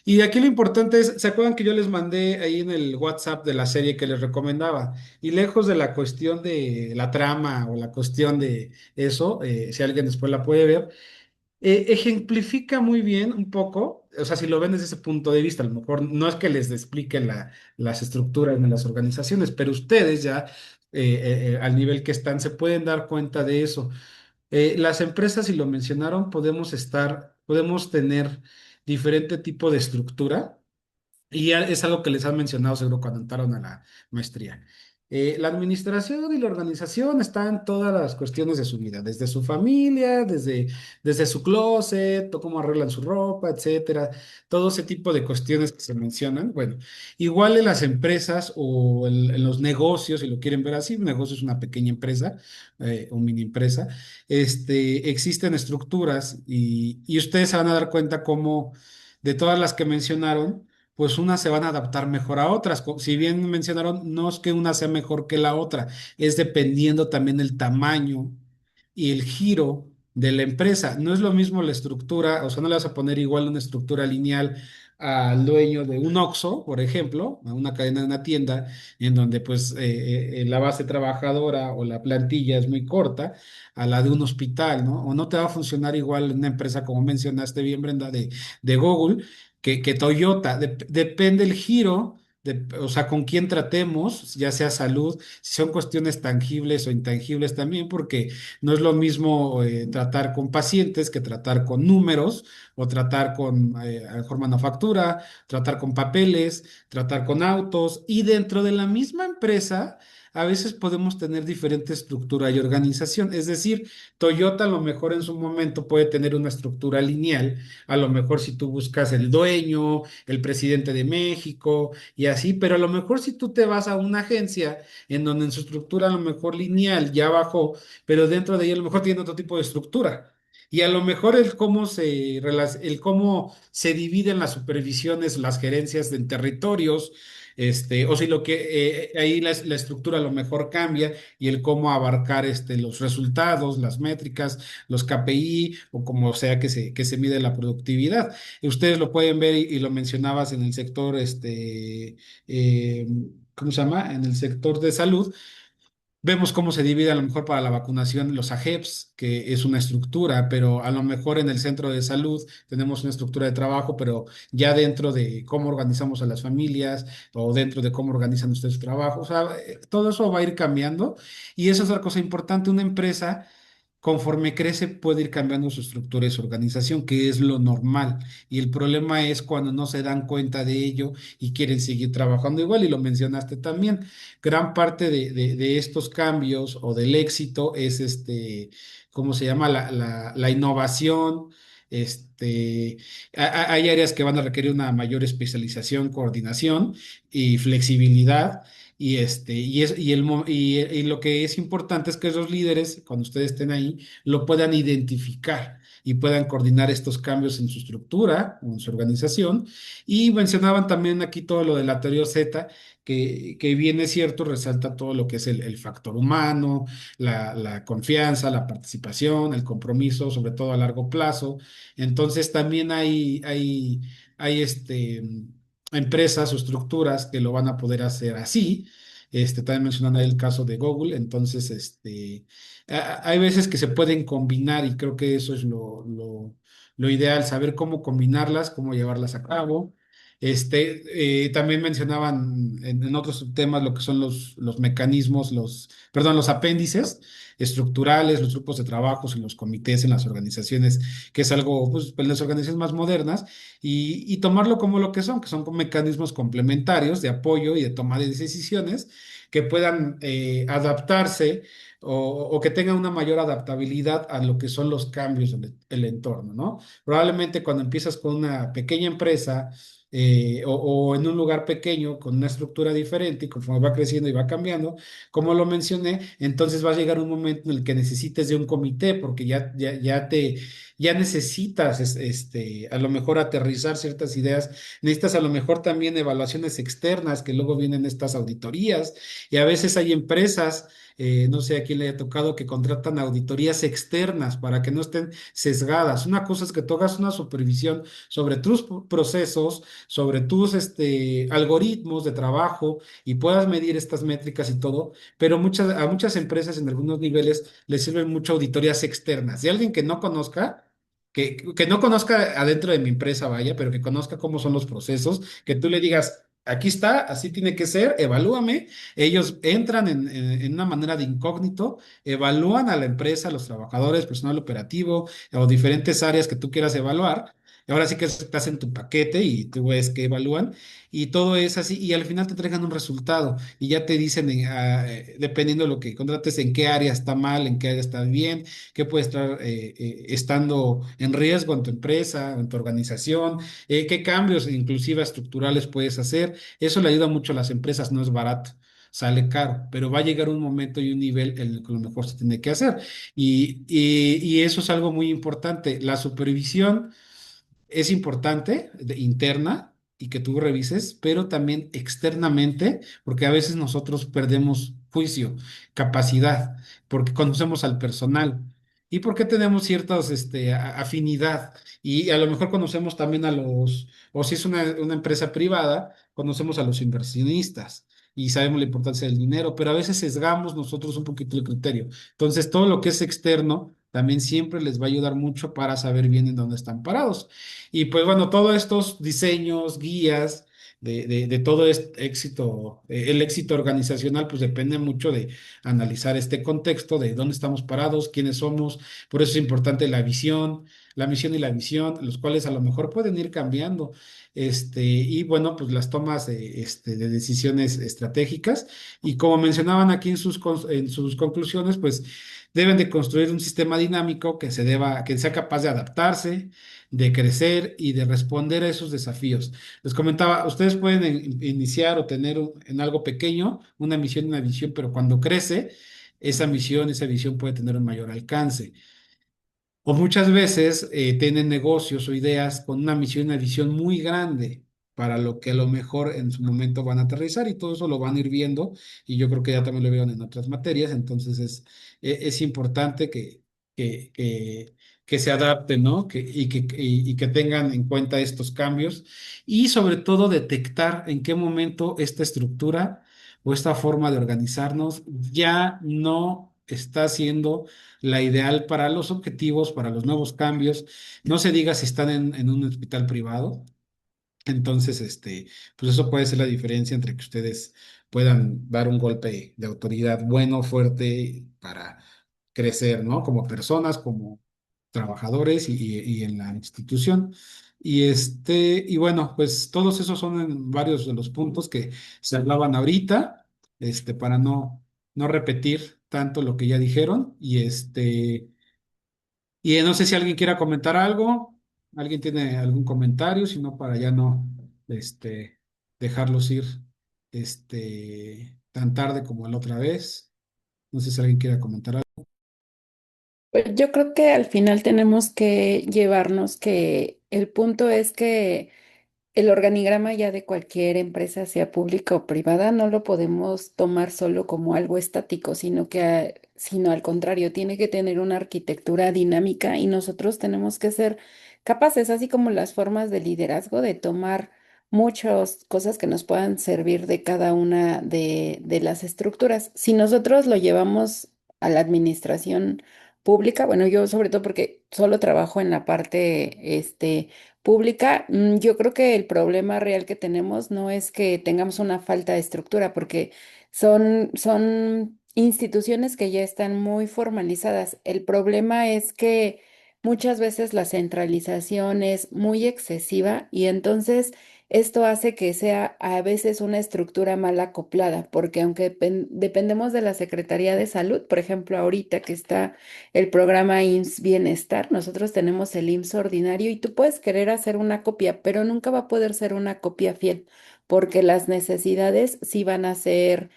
Y aquí lo importante es, ¿se acuerdan que yo les mandé ahí en el WhatsApp de la serie que les recomendaba? Y lejos de la cuestión de la trama o la cuestión de eso, si alguien después la puede ver, ejemplifica muy bien un poco, o sea, si lo ven desde ese punto de vista, a lo mejor no es que les explique las estructuras de las organizaciones, pero ustedes ya, al nivel que están, se pueden dar cuenta de eso. Las empresas, si lo mencionaron, podemos tener diferente tipo de estructura y ya es algo que les han mencionado seguro cuando entraron a la maestría. La administración y la organización están todas las cuestiones de su vida, desde su familia, desde su closet, o cómo arreglan su ropa, etcétera, todo ese tipo de cuestiones que se mencionan. Bueno, igual en las empresas o en los negocios, si lo quieren ver así, un negocio es una pequeña empresa o mini empresa, existen estructuras y ustedes se van a dar cuenta cómo de todas las que mencionaron, pues unas se van a adaptar mejor a otras. Si bien mencionaron, no es que una sea mejor que la otra, es dependiendo también el tamaño y el giro de la empresa. No es lo mismo la estructura, o sea, no le vas a poner igual una estructura lineal al dueño de un Oxxo, por ejemplo, a una cadena de una tienda, en donde pues la base trabajadora o la plantilla es muy corta, a la de un hospital, ¿no? O no te va a funcionar igual una empresa, como mencionaste bien, Brenda, de Google que Toyota. Depende el giro, o sea, con quién tratemos, ya sea salud, si son cuestiones tangibles o intangibles también, porque no es lo mismo tratar con pacientes que tratar con números o tratar con a lo mejor manufactura, tratar con papeles, tratar con autos y dentro de la misma empresa. A veces podemos tener diferente estructura y organización. Es decir, Toyota a lo mejor en su momento puede tener una estructura lineal, a lo mejor si tú buscas el dueño, el presidente de México y así, pero a lo mejor si tú te vas a una agencia en donde en su estructura a lo mejor lineal ya bajó, pero dentro de ella a lo mejor tiene otro tipo de estructura. Y a lo mejor el cómo se dividen las supervisiones, las gerencias en territorios, o si lo que ahí la estructura a lo mejor cambia y el cómo abarcar los resultados, las métricas, los KPI o como sea que se mide la productividad. Ustedes lo pueden ver y lo mencionabas en el sector, eh, ¿cómo se llama? En el sector de salud. Vemos cómo se divide a lo mejor para la vacunación los AGEPS, que es una estructura, pero a lo mejor en el centro de salud tenemos una estructura de trabajo, pero ya dentro de cómo organizamos a las familias o dentro de cómo organizan ustedes su trabajo, o sea, todo eso va a ir cambiando y esa es otra cosa importante. Una empresa conforme crece puede ir cambiando su estructura y su organización, que es lo normal. Y el problema es cuando no se dan cuenta de ello y quieren seguir trabajando igual, y lo mencionaste también. Gran parte de estos cambios o del éxito es ¿cómo se llama? La innovación. Hay áreas que van a requerir una mayor especialización, coordinación y flexibilidad. Y lo que es importante es que los líderes, cuando ustedes estén ahí, lo puedan identificar y puedan coordinar estos cambios en su estructura o en su organización. Y mencionaban también aquí todo lo de la teoría Z, que bien es cierto, resalta todo lo que es el factor humano, la confianza, la participación, el compromiso, sobre todo a largo plazo. Entonces también hay empresas o estructuras que lo van a poder hacer así. También mencionando ahí el caso de Google, entonces, hay veces que se pueden combinar y creo que eso es lo ideal, saber cómo combinarlas, cómo llevarlas a cabo. También mencionaban en otros temas lo que son los mecanismos, perdón, los apéndices estructurales, los grupos de trabajos en los comités, en las organizaciones, que es algo, pues, en las organizaciones más modernas y tomarlo como lo que son como mecanismos complementarios de apoyo y de toma de decisiones que puedan adaptarse o que tengan una mayor adaptabilidad a lo que son los cambios del entorno, ¿no? Probablemente cuando empiezas con una pequeña empresa o en un lugar pequeño con una estructura diferente y conforme va creciendo y va cambiando, como lo mencioné, entonces va a llegar un momento en el que necesites de un comité porque ya necesitas a lo mejor aterrizar ciertas ideas, necesitas a lo mejor también evaluaciones externas que luego vienen estas auditorías y a veces hay empresas, no sé a quién le haya tocado, que contratan auditorías externas para que no estén sesgadas. Una cosa es que tú hagas una supervisión sobre tus procesos, sobre tus algoritmos de trabajo y puedas medir estas métricas y todo, pero a muchas empresas en algunos niveles les sirven mucho auditorías externas. De alguien que no conozca, que no conozca adentro de mi empresa, vaya, pero que conozca cómo son los procesos, que tú le digas, aquí está, así tiene que ser, evalúame. Ellos entran en una manera de incógnito, evalúan a la empresa, a los trabajadores, personal operativo o diferentes áreas que tú quieras evaluar. Ahora sí que estás en tu paquete y tú ves que evalúan y todo es así y al final te entregan un resultado y ya te dicen, dependiendo de lo que contrates, en qué área está mal, en qué área está bien, qué puede estar estando en riesgo en tu empresa, en tu organización, qué cambios inclusive estructurales puedes hacer. Eso le ayuda mucho a las empresas, no es barato. Sale caro, pero va a llegar un momento y un nivel en el que a lo mejor se tiene que hacer. Y eso es algo muy importante. La supervisión es importante, interna, y que tú revises, pero también externamente, porque a veces nosotros perdemos juicio, capacidad, porque conocemos al personal y porque tenemos ciertas afinidad. Y a lo mejor conocemos también o si es una empresa privada, conocemos a los inversionistas. Y sabemos la importancia del dinero, pero a veces sesgamos nosotros un poquito el criterio. Entonces, todo lo que es externo también siempre les va a ayudar mucho para saber bien en dónde están parados. Y pues bueno, todos estos diseños, guías de todo este éxito, el éxito organizacional, pues depende mucho de analizar este contexto, de dónde estamos parados, quiénes somos. Por eso es importante la visión, la misión y la visión, los cuales a lo mejor pueden ir cambiando. Y bueno, pues las tomas de decisiones estratégicas. Y como mencionaban aquí en sus conclusiones, pues deben de construir un sistema dinámico que sea capaz de adaptarse, de crecer y de responder a esos desafíos. Les comentaba, ustedes pueden iniciar o tener en algo pequeño una misión, una visión, pero cuando crece, esa misión, esa visión puede tener un mayor alcance. O muchas veces tienen negocios o ideas con una misión, una visión muy grande para lo que a lo mejor en su momento van a aterrizar y todo eso lo van a ir viendo y yo creo que ya también lo vieron en otras materias, entonces es importante que, que, que se adapten, ¿no? Y que tengan en cuenta estos cambios y sobre todo detectar en qué momento esta estructura o esta forma de organizarnos ya no está siendo la ideal para los objetivos, para los nuevos cambios. No se diga si están en un hospital privado. Entonces, pues eso puede ser la diferencia entre que ustedes puedan dar un golpe de autoridad bueno, fuerte para crecer, ¿no? Como personas, como trabajadores y en la institución. Y bueno, pues todos esos son varios de los puntos que se hablaban ahorita, para no repetir tanto lo que ya dijeron. Y no sé si alguien quiera comentar algo, alguien tiene algún comentario, si no, para ya no, dejarlos ir, tan tarde como la otra vez. No sé si alguien quiera comentar algo. Pues yo creo que al final tenemos que llevarnos que el punto es que el organigrama ya de cualquier empresa, sea pública o privada, no lo podemos tomar solo como algo estático, sino al contrario, tiene que tener una arquitectura dinámica y nosotros tenemos que ser capaces, así como las formas de liderazgo, de tomar muchas cosas que nos puedan servir de cada una de las estructuras. Si nosotros lo llevamos a la administración pública, bueno, yo sobre todo porque solo trabajo en la parte, pública, yo creo que el problema real que tenemos no es que tengamos una falta de estructura, porque son instituciones que ya están muy formalizadas. El problema es que muchas veces la centralización es muy excesiva y entonces esto hace que sea a veces una estructura mal acoplada, porque aunque dependemos de la Secretaría de Salud, por ejemplo, ahorita que está el programa IMSS Bienestar, nosotros tenemos el IMSS ordinario y tú puedes querer hacer una copia, pero nunca va a poder ser una copia fiel, porque las necesidades sí van a ser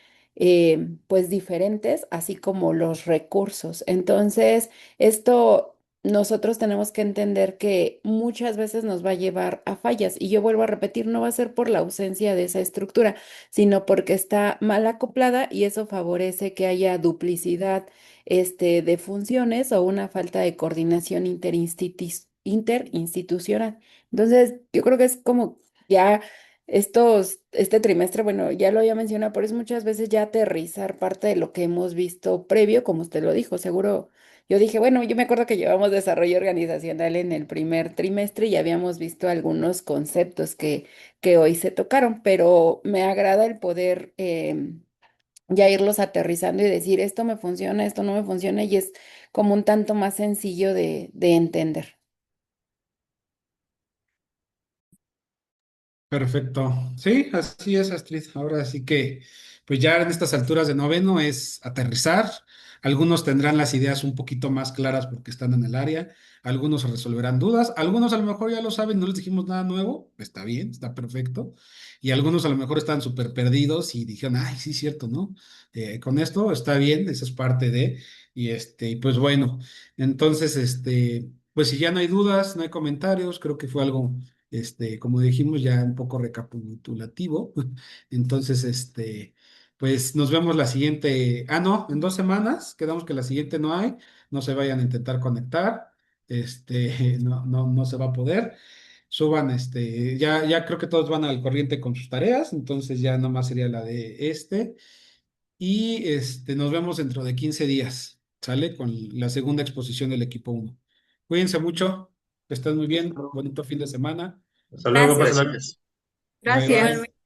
pues diferentes, así como los recursos. Entonces, esto nosotros tenemos que entender que muchas veces nos va a llevar a fallas. Y yo vuelvo a repetir, no va a ser por la ausencia de esa estructura, sino porque está mal acoplada y eso favorece que haya duplicidad, de funciones o una falta de coordinación interinstitucional. Entonces, yo creo que es como ya este trimestre, bueno, ya lo había mencionado, pero es muchas veces ya aterrizar parte de lo que hemos visto previo, como usted lo dijo, seguro. Yo dije, bueno, yo me acuerdo que llevamos desarrollo organizacional en el primer trimestre y habíamos visto algunos conceptos que hoy se tocaron, pero me agrada el poder ya irlos aterrizando y decir, esto me funciona, esto no me funciona, y es como un tanto más sencillo de entender. Perfecto. Sí, así es, Astrid. Ahora sí que, pues ya en estas alturas de noveno es aterrizar. Algunos tendrán las ideas un poquito más claras porque están en el área. Algunos resolverán dudas. Algunos a lo mejor ya lo saben, no les dijimos nada nuevo. Está bien, está perfecto. Y algunos a lo mejor están súper perdidos y dijeron, ay, sí, cierto, ¿no? Con esto está bien, eso es parte de. Y pues bueno, entonces, pues si ya no hay dudas, no hay comentarios, creo que fue algo como dijimos, ya un poco recapitulativo. Entonces, pues nos vemos la siguiente. Ah, no, en 2 semanas. Quedamos que la siguiente no hay. No se vayan a intentar conectar. No se va a poder. Suban, ya creo que todos van al corriente con sus tareas. Entonces ya nomás sería la de este. Y nos vemos dentro de 15 días. ¿Sale? Con la segunda exposición del equipo uno. Cuídense mucho. Que estén muy bien. Bonito fin de semana. Hasta luego, Gracias. pásenla bien. Gracias. Bye, Gracias. bye.